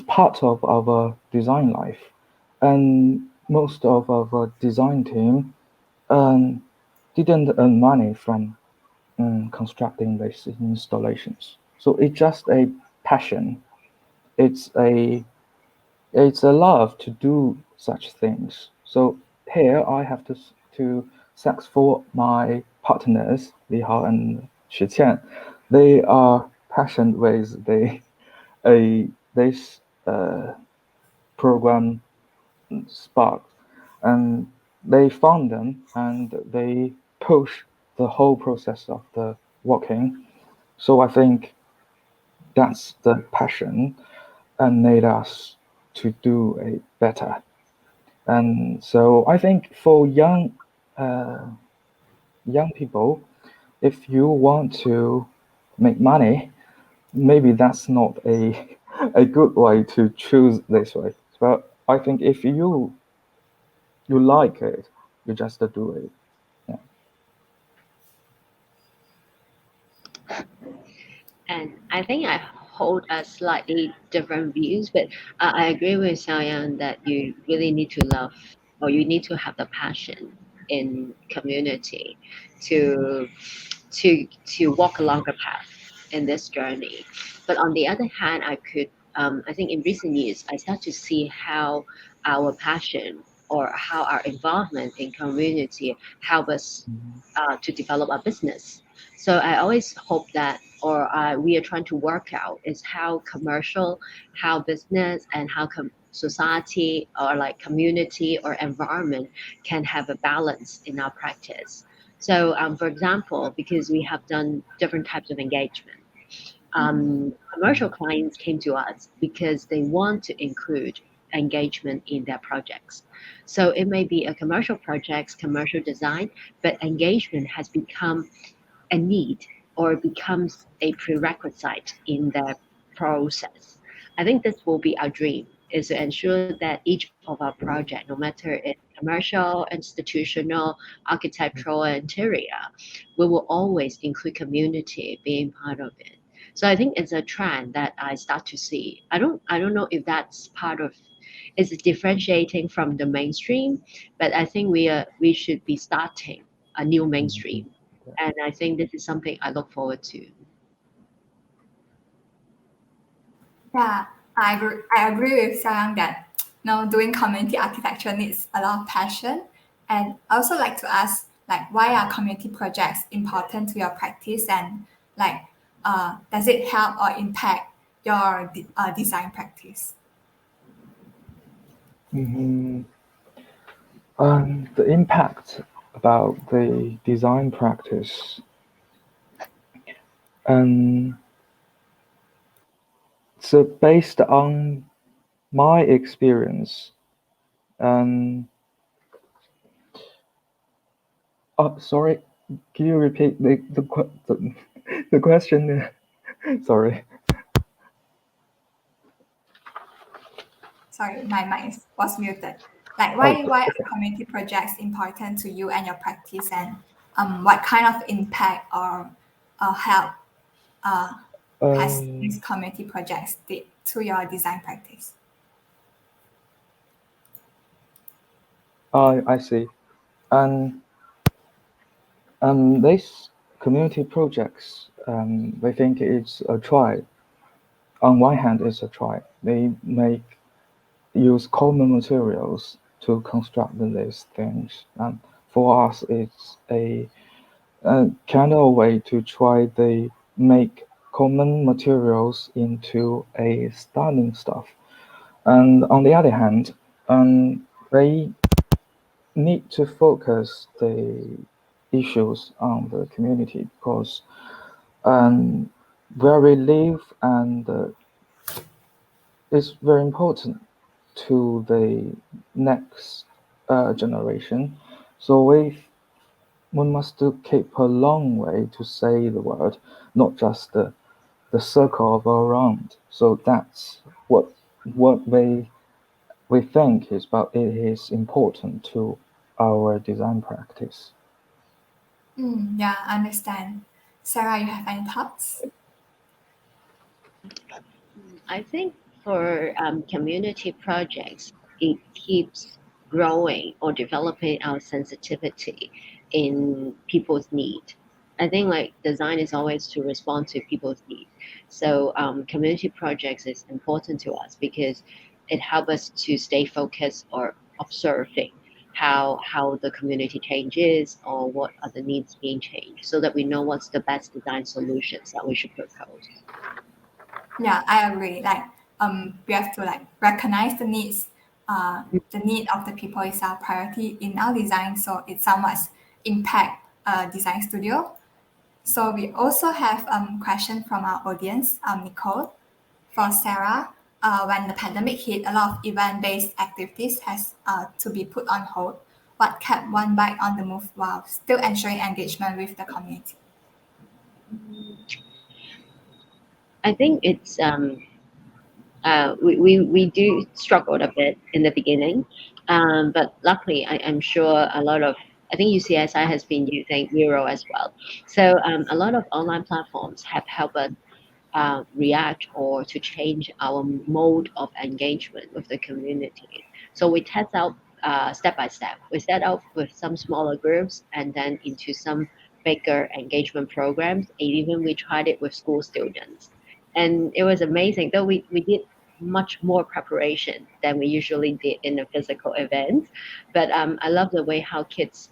part of our design life, and most of our design team didn't earn money from constructing these installations. So it's just a passion. It's a love to do such things. So here I have to sex for my partners, Li Hao and Shi Qian. They are passionate with this program Spark, and they found them and they push the whole process of the working. So I think that's the passion and made us to do a better. And so I think for young people, if you want to make money, maybe that's not a good way to choose this way. But I think if you like it, you just do it. Yeah.
And I think I hold a slightly different views, but I agree with Xiaoyang that you really need to love or you need to have the passion in community to to walk along the path in this journey. But on the other hand, I think in recent years I start to see how our passion or how our involvement in community help us to develop a business. So I always hope that, or we are trying to work out, is how commercial, how business, and how society or like community or environment can have a balance in our practice. So, for example, because we have done different types of engagement, commercial clients came to us because they want to include engagement in their projects. So it may be a commercial project, commercial design, but engagement has become a need or becomes a prerequisite in the process. I think this will be our dream, is to ensure that each of our project, no matter it's commercial, institutional, architectural, or interior, we will always include community being part of it. So I think it's a trend that I start to see. I don't know if that's part of is differentiating from the mainstream, but I think we should be starting a new mainstream, and I think this is something I look forward to.
Yeah, I agree with Xiang that doing community architecture needs a lot of passion. And I also like to ask, like, why are community projects important to your practice, and like, does it help or impact your design practice?
The impact about the design practice, and so based on my experience, um, sorry, can you repeat the question? Sorry.
Sorry, my mic was muted. Like,
Oh,
why
okay.
are community projects important to you and your practice, and what kind of impact or help has these
Um,
community projects did to your design practice?
I see. And these community projects, I think it's a try. On one hand, it's a try. They use common materials to construct these things. And for us, it's a kind of a way to try to make common materials into a stunning stuff. And on the other hand, they need to focus the issues on the community because where we live and it's very important to the next generation. So we must keep a long way to say the word, not just the circle of around. So that's what we think is, but it is important to our design practice.
Yeah, I understand. Sarah, you have any thoughts?
I think for community projects, it keeps growing or developing our sensitivity in people's need. I think like design is always to respond to people's need. So community projects is important to us because it helps us to stay focused or observing how the community changes or what are the needs being changed so that we know what's the best design solutions that we should propose.
Yeah, I agree. Like, we have to like recognize the needs. The need of the people is our priority in our design, so it somewhat impact design studio. So we also have question from our audience, Nicole. For Sarah, when the pandemic hit, a lot of event-based activities has to be put on hold. What kept One Bite on the move while still ensuring engagement with the community?
I think it's we do struggle a bit in the beginning, but luckily I'm sure a lot of I think UCSI has been using Miro as well. So a lot of online platforms have helped us react or to change our mode of engagement with the community. So we test out step by step. We set out with some smaller groups and then into some bigger engagement programs. And even we tried it with school students. And it was amazing, though we did much more preparation than we usually did in a physical event. But I love the way how kids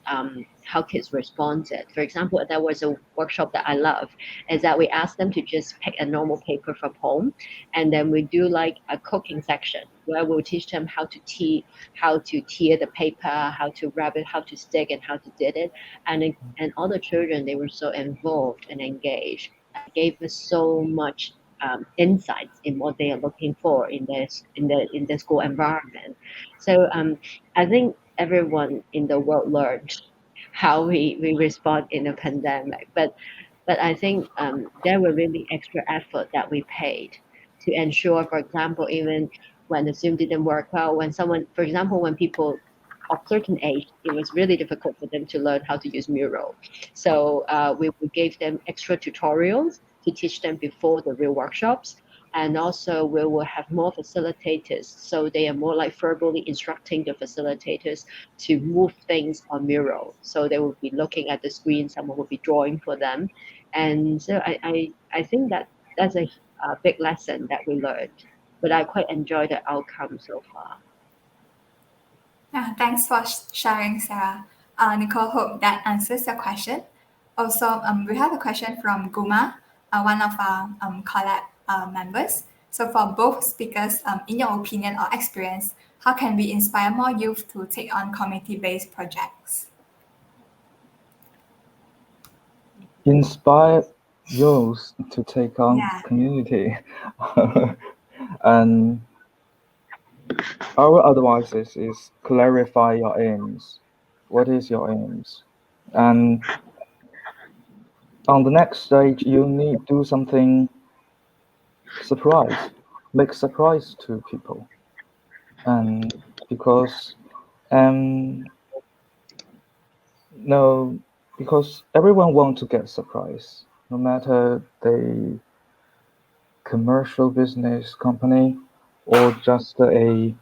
responded. For example, there was a workshop that I love is that we ask them to just pick a normal paper from home, and then we do like a cooking section where we'll teach them how to tear the paper, how to wrap it, how to stick, and how to did it. And all the children they were so involved and engaged. It gave us so much insights in what they are looking for in their school environment. So I think everyone in the world learned how we respond in a pandemic. But I think there were really extra effort that we paid to ensure, for example, even when the Zoom didn't work well, when someone, for example, when people of certain age, it was really difficult for them to learn how to use Miro. So we gave them extra tutorials to teach them before the real workshops. And also we will have more facilitators. So they are more like verbally instructing the facilitators to move things on Miro. So they will be looking at the screen, someone will be drawing for them. And so I think that that's a big lesson that we learned. But I quite enjoy the outcome so far.
Yeah, thanks for sharing, Sarah. Nicole, hope that answers your question. Also, we have a question from Guma, one of our collab members. So, for both speakers, in your opinion or experience, how can we inspire more youth to take on community-based projects?
Inspire youth to take on
Yeah,
community. And our advice is clarify your aims. What is your aims? And on the next stage, you need to do something surprise, make surprise to people. And because um no, because everyone wants to get surprise, no matter they commercial business company or just a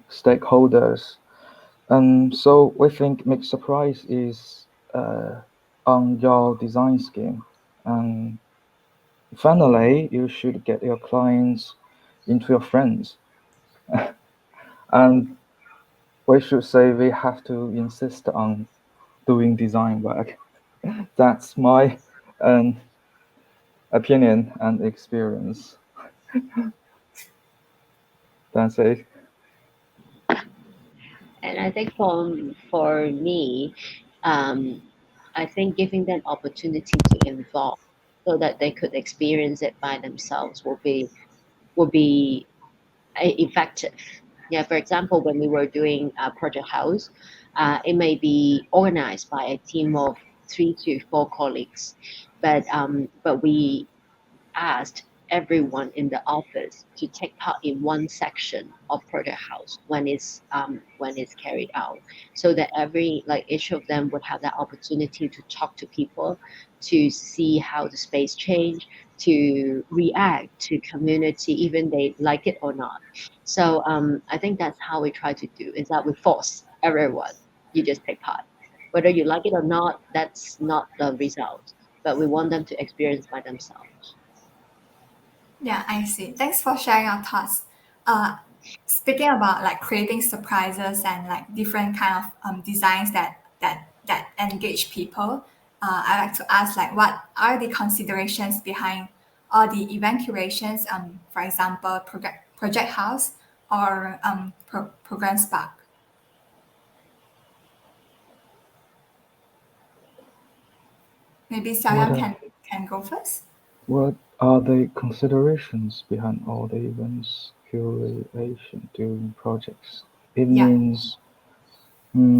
stakeholders. And so we think make surprise is on your design scheme. And finally, you should get your clients into your friends. And we should say we have to insist on doing design work. That's my opinion and experience. That's it.
And I think for me, um, I think giving them opportunity to involve so that they could experience it by themselves will be effective. Yeah, for example, when we were doing Project House, it may be organized by a team of 3 to 4 colleagues, but we asked everyone in the office to take part in one section of project house when it's carried out, so that each of them would have that opportunity to talk to people, to see how the space change, to react to community, even they like it or not. So I think that's how we try to do, is that we force everyone, you just take part. Whether you like it or not, that's not the result, but we want them to experience by themselves.
Yeah, I see. Thanks for sharing your thoughts. Speaking about like creating surprises and like different kind of designs that engage people, I like to ask like what are the considerations behind all the event curations? For example, project house or program spark. Maybe
What
Xiaoyang
are,
can go first.
what are the considerations behind all the events curation during projects? It
Yeah.
means,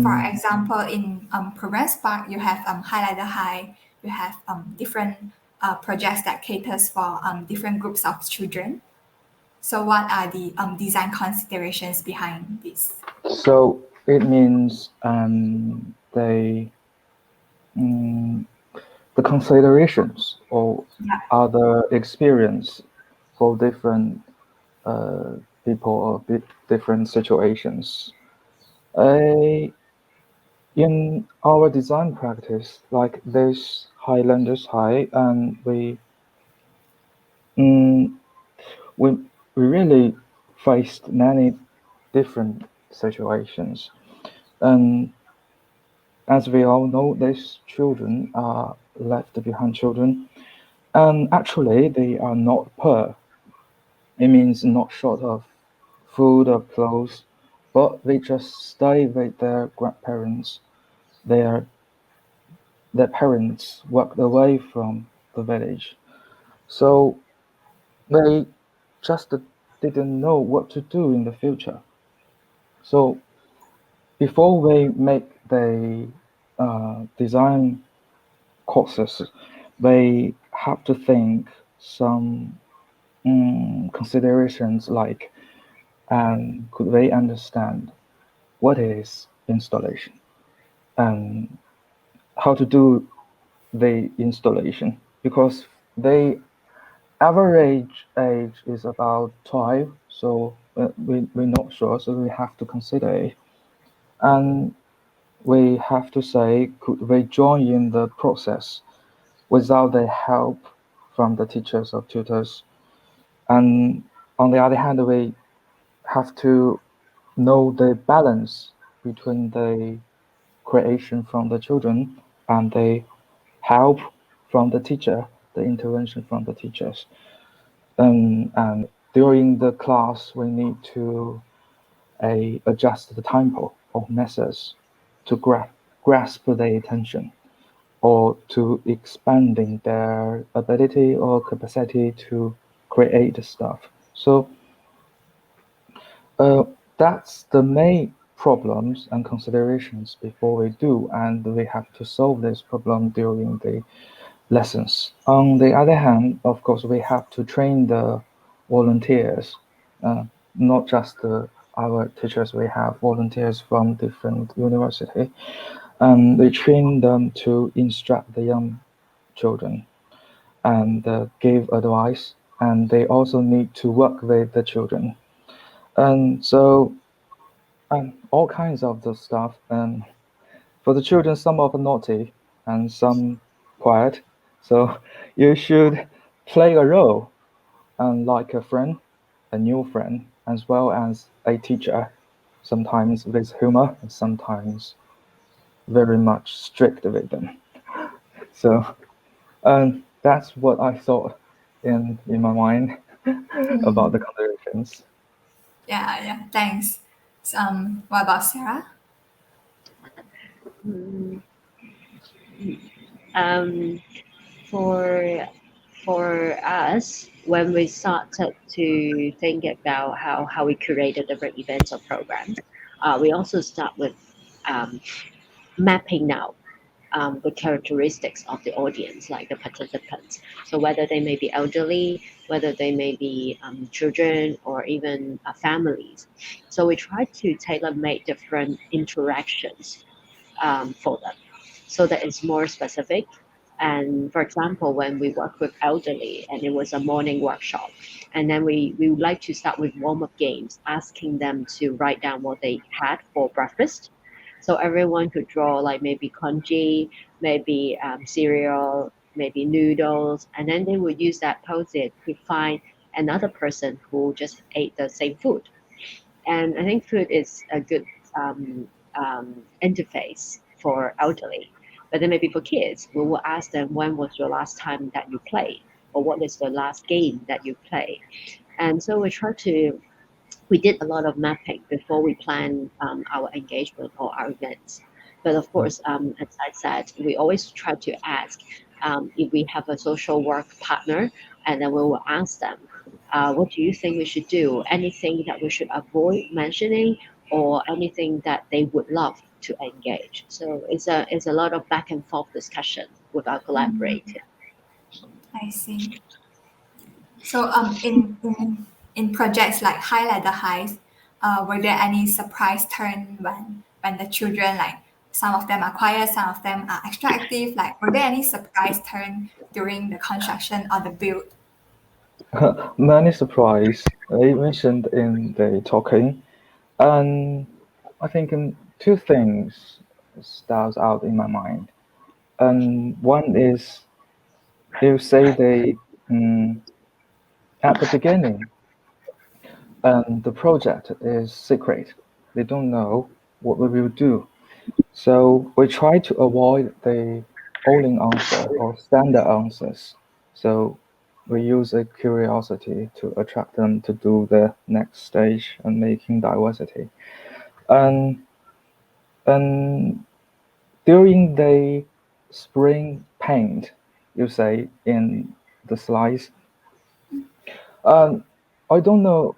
For
mm,
example, in Progress Park, you have Highlighter High, you have different projects that caters for different groups of children. So what are the design considerations behind this?
so it means they mm, the considerations or
Yeah.
other experience for different uh, people or different situations. Uh, in our design practice, like this Highlanders Height, and mm, we we really faced many different situations, and as we all know, these children are left behind children, and actually they are not poor. It means not short of food or clothes, but they just stay with their grandparents. Their their parents walked away from the village, so they just didn't know what to do in the future. So before we make the design courses, they have to think some considerations like, could they understand what is installation and how to do the installation, because the average age is about 12, so we're not sure, so we have to consider it. And we have to say, could we join in the process without the help from the teachers or tutors? And on the other hand, we have to know the balance between the creation from the children and the help from the teacher, the intervention from the teachers. And during the class, we need to adjust the tempo of methods to grasp their attention or to expanding their ability or capacity to create stuff. So uh, that's the main problems and considerations before we do, and we have to solve this problem during the lessons. On the other hand, of course, we have to train the volunteers, not just our teachers. We have volunteers from different university, and we train them to instruct the young children and give advice. And they also need to work with the children, and so all kinds of the stuff. And for the children, some are naughty and some quiet. So you should play a role, like a friend, a new friend, as well as a teacher, sometimes with humor and sometimes very much strict with them. So that's what I thought in my mind about the considerations.
Yeah, thanks. So, what about Sarah?
Mm, Um, for for us, when we started to think about how we created different events or programs, we also start with mapping now. the characteristics of the audience, like the participants. So whether they may be elderly, whether they may be children, or even families. So we try to tailor-make different interactions for them, so that it's more specific. And for example, when we work with elderly and it was a morning workshop, and then we would like to start with warm-up games, asking them to write down what they had for breakfast. So everyone could draw like maybe congee, maybe cereal, maybe noodles, and then they would use that post-it to find another person who just ate the same food. And I think food is a good interface for elderly. But then maybe for kids, we will ask them, when was your last time that you played? Or what is the last game that you played? And so we did a lot of mapping before we plan our engagement or our events. But of course, as I said, we always try to ask if we have a social work partner, and then we will ask them, what do you think we should do? Anything that we should avoid mentioning, or anything that they would love to engage? So it's a lot of back and forth discussion with our collaborator.
I see. So in projects like Highlander Height, were there any surprise turn when the children, like some of them are quiet, some of them are extra active? Like, were there any surprise turn during the construction or the build?
Many surprise they mentioned in the talking, and I think two things stands out in my mind. And one is you say they at the beginning, and the project is secret. They don't know what we will do. So we try to avoid the only answer or standard answers. So we use a curiosity to attract them to do the next stage and making diversity. And and during the spring paint, you say in the slides, I don't know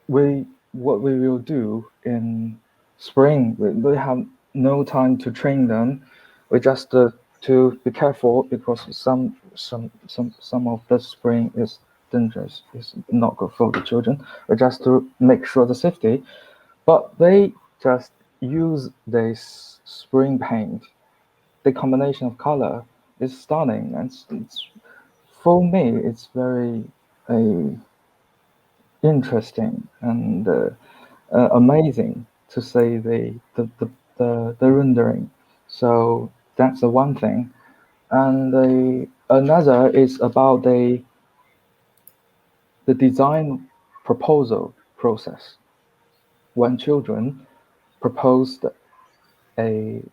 what we will do in spring. We have no time to train them. We just to be careful because some of the spring is dangerous. It's not good for the children. We just to make sure the safety. But they just use this spring paint. The combination of color is stunning, and it's for me it's very interesting and amazing to say the rendering. So that's the one thing, and another is about the design proposal process. When children proposed a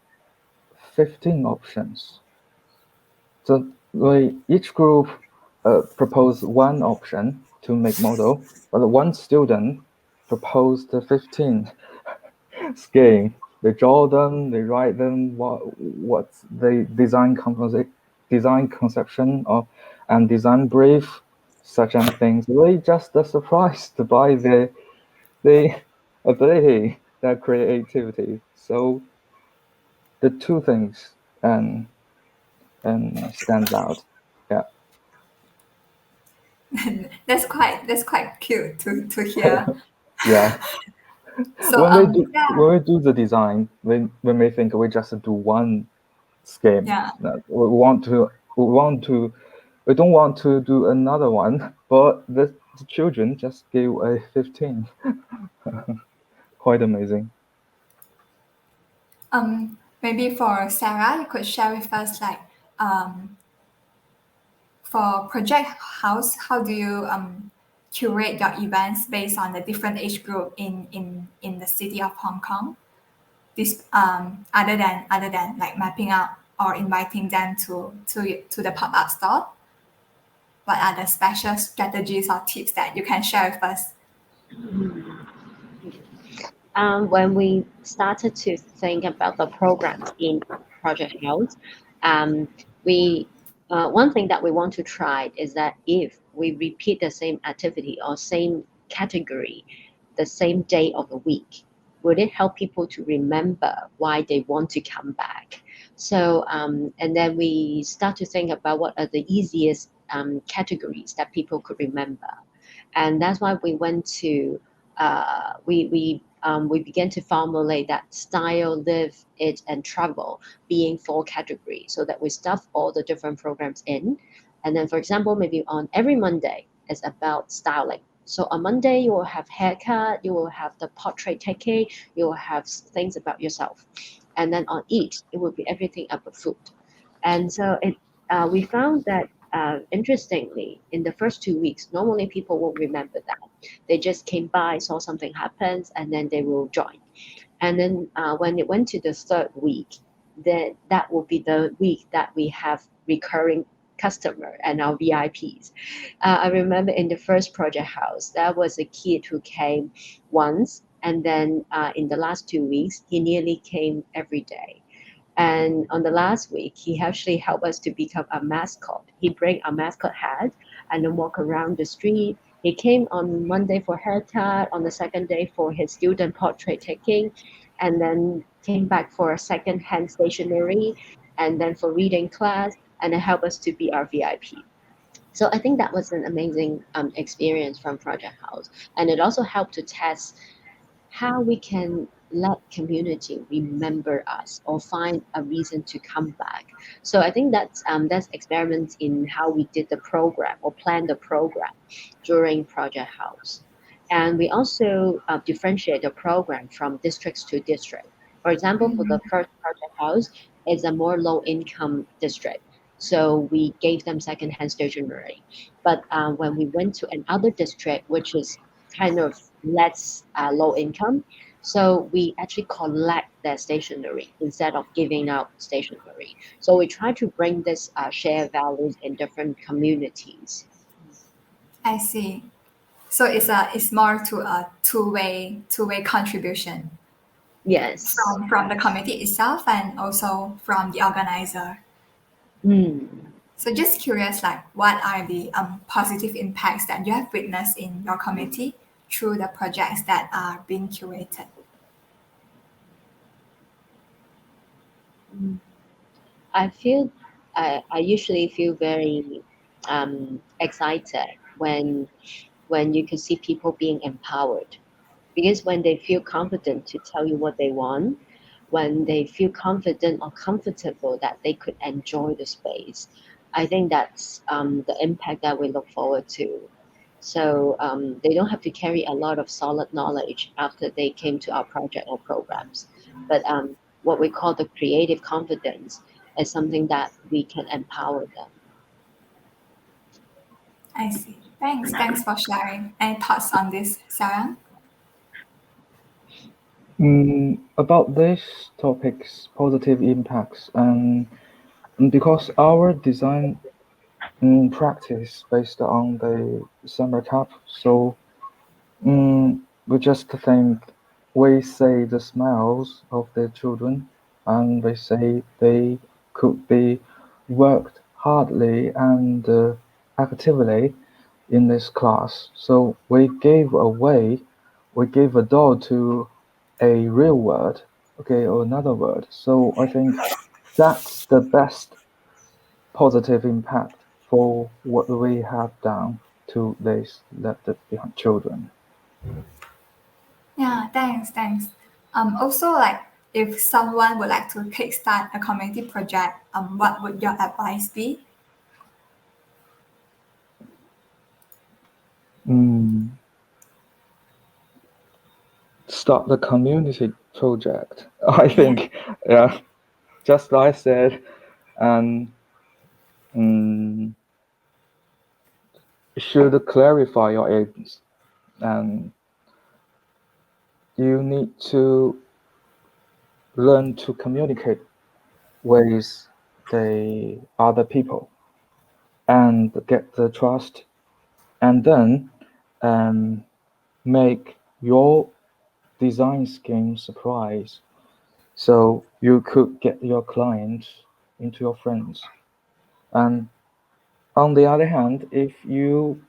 15 options, so each group proposed one option to make model, but one student proposed 15 scheme. They draw them, they write them what the design conception of and design brief, such and things. Really just surprised by the ability, their creativity. So the two things and stands out. Yeah.
That's quite cute to hear.
Yeah.
So yeah,
When we do the design, we may think we just do one scheme.
yeah.
We don't want to do another one, but the children just gave a 15. Quite amazing.
Maybe for Sarah, you could share with us like for Project House, how do you curate your events based on the different age group in the city of Hong Kong? This other than like mapping out or inviting them to the pop-up store. What are the special strategies or tips that you can share with us?
When we started to think about the programs in Project House, we one thing that we want to try is that if we repeat the same activity or same category, the same day of the week, would it help people to remember why they want to come back? So, and then we start to think about what are the easiest categories that people could remember. And that's why we went to, we began to formulate that style, live, it, and travel being 4 categories, so that we stuff all the different programs in. And then, for example, maybe on every Monday is about styling. So on Monday, you will have haircut, you will have the portrait taking, you will have things about yourself. And then on each, it will be everything about food. And so we found that interestingly, in the first 2 weeks, normally people won't remember that. They just came by, saw something happens, and then they will join. And then when it went to the 3rd week, then that will be the week that we have recurring customer and our VIPs. I remember in the first project house, there was a kid who came once, and then in the last 2 weeks, he nearly came every day. And on the last week, he actually helped us to become a mascot. He bring a mascot hat and then walk around the street. He came on Monday for haircut, on the second day for his student portrait taking, and then came back for a second-hand stationery, and then for reading class, and then helped us to be our VIP. So I think that was an amazing experience from Project House, and it also helped to test how we can let community remember us or find a reason to come back. So I think that's experiments in how we did the program or plan the program during Project House. And we also differentiate the program from districts to district. For example, for the first Project House, it's a more low income district. So we gave them secondhand stationery. But when we went to another district, which is kind of less low income, so we actually collect their stationery instead of giving out stationery. So we try to bring this shared values in different communities.
I see. So it's more to a two-way contribution
Yes.
from the committee itself and also from the organizer.
Mm.
So just curious, like what are the positive impacts that you have witnessed in your committee through the projects that are being curated?
I usually feel very excited when you can see people being empowered, because when they feel confident to tell you what they want, when they feel confident or comfortable that they could enjoy the space, I think that's the impact that we look forward to. So they don't have to carry a lot of solid knowledge after they came to our project or programs, but what we call the creative confidence is something that we can empower them.
I see. Thanks for sharing. Any thoughts on this, Sarah?
About this topic's positive impacts, and because our design practice based on the summer camp, so we just think we say the smiles of the children, and we say they could be worked hardly and actively in this class. So we gave a doll to a real word, okay, or another word. So I think that's the best positive impact for what we have done to these left behind children.
Yeah, thanks. Also, like if someone would like to kickstart a community project, what would your advice be?
Mm, Start the community project. I think, yeah, just like I said, and should clarify your aims, and you need to learn to communicate with the other people and get the trust, and then make your design scheme surprise, so you could get your clients into your friends. And on the other hand, if you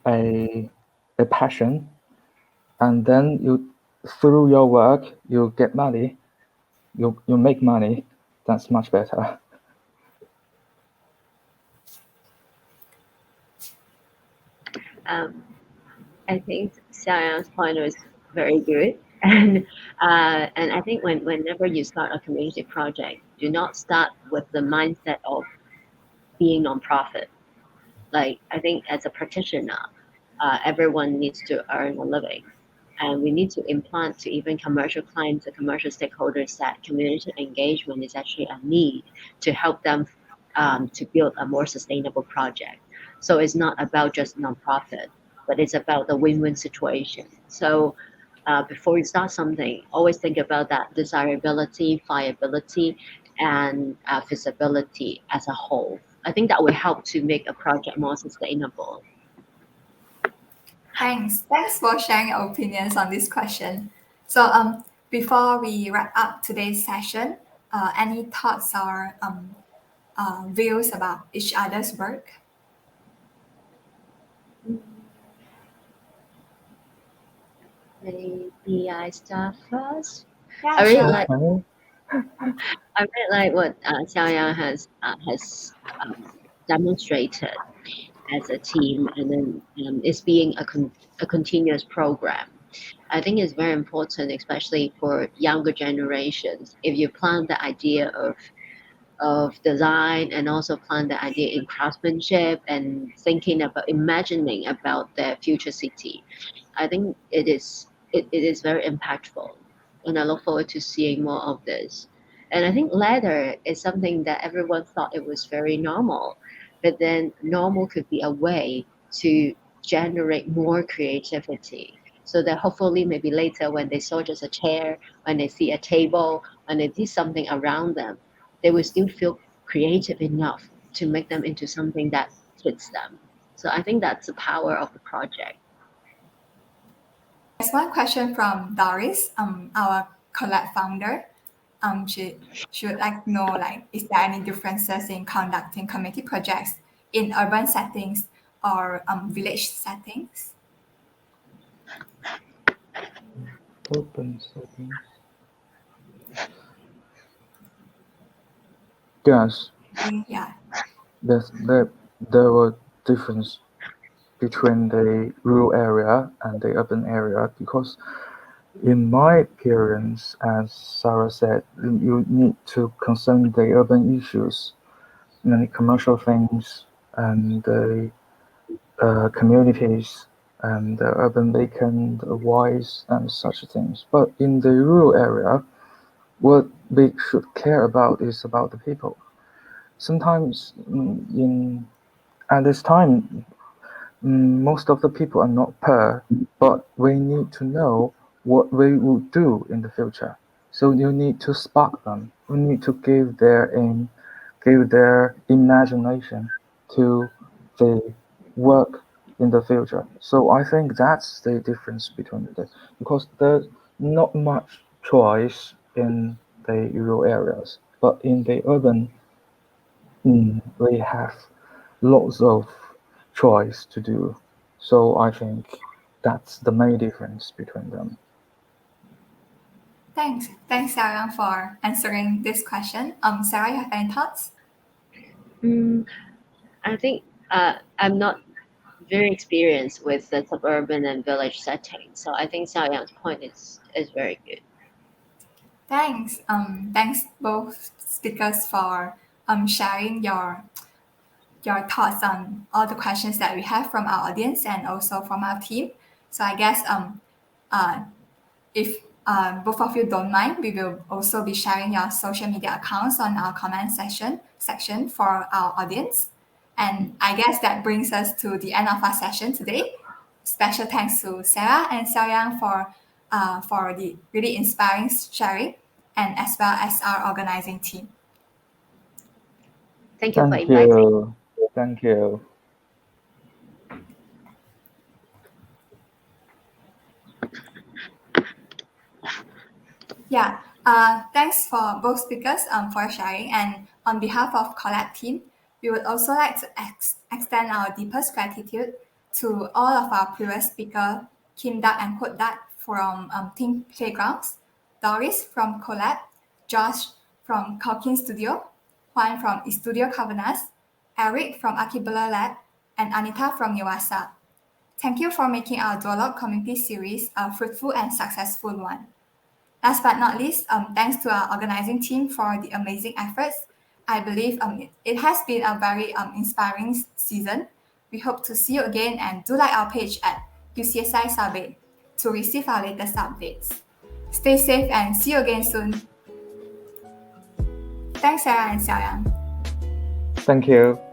a passion, and then you through your work you get money, you make money, that's much better.
I think Xiaoyang's point was very good, and I think whenever you start a community project, do not start with the mindset of being non-profit. Like I think as a practitioner, everyone needs to earn a living, and we need to implant to even commercial clients and commercial stakeholders that community engagement is actually a need to help them to build a more sustainable project. So it's not about just nonprofit, but it's about the win-win situation. So before you start something, always think about that desirability, viability, and feasibility as a whole. I think that will help to make a project more sustainable.
Thanks for sharing your opinions on this question. So before we wrap up today's session, any thoughts or views about each other's work?
Maybe I start first.
Yeah,
I really
sure.
like
Okay.
I really like what Xiaoyang has demonstrated as a team, and then it's being a continuous program. I think it's very important, especially for younger generations. If you plant the idea of design and also plant the idea in craftsmanship and thinking about imagining about their future city, I think it is very impactful, and I look forward to seeing more of this. And I think ladder is something that everyone thought it was very normal, but then normal could be a way to generate more creativity. So that hopefully maybe later when they saw just a chair, when they see a table, when they see something around them, they will still feel creative enough to make them into something that fits them. So I think that's the power of the project.
There's one question from Doris, our collab founder. She would like to know, like, is there any differences in conducting community projects in urban settings or village settings?
Open settings. Yes,
Yeah.
there were difference between the rural area and the urban area because in my experience, as Sarah said, you need to concern the urban issues, many commercial things, and the communities, and the urban vacant, wise, and such things. But in the rural area, what we should care about is about the people. Sometimes in at this time, most of the people are not poor, but we need to know what we will do in the future. So you need to spark them. You need to give their imagination to the work in the future. So I think that's the difference between the because there's not much choice in the rural areas, but in the urban, we have lots of choice to do. So I think that's the main difference between them.
Thanks, Sarah, for answering this question. Sarah, you have any thoughts?
I think I'm not very experienced with the suburban and village setting, so I think Xiaoyang's point is very good.
Thanks both speakers for sharing your thoughts on all the questions that we have from our audience and also from our team. So I guess uh, if both of you don't mind, we will also be sharing your social media accounts on our comment section for our audience. And I guess that brings us to the end of our session today. Special thanks to Sarah and Xiaoyang for the really inspiring sharing, and as well as our organizing team.
Thank you for
Thank
inviting.
you. Thank you.
Yeah, thanks for both speakers for sharing. And on behalf of Collab team, we would also like to extend our deepest gratitude to all of our previous speaker, Kim Duck and Kut Duck from Think Playgrounds, Doris from Collab, Josh from Kalkin Studio, Juan from Studio Cavanas, Eric from Akibala Lab, and Anita from Yuasa. Thank you for making our Dualogue community series a fruitful and successful one. Last but not least, thanks to our organizing team for the amazing efforts. I believe it has been a very inspiring season. We hope to see you again, and do like our page at UCSI Sabe to receive our latest updates. Stay safe and see you again soon. Thanks, Sarah and Xiaoyang.
Thank you.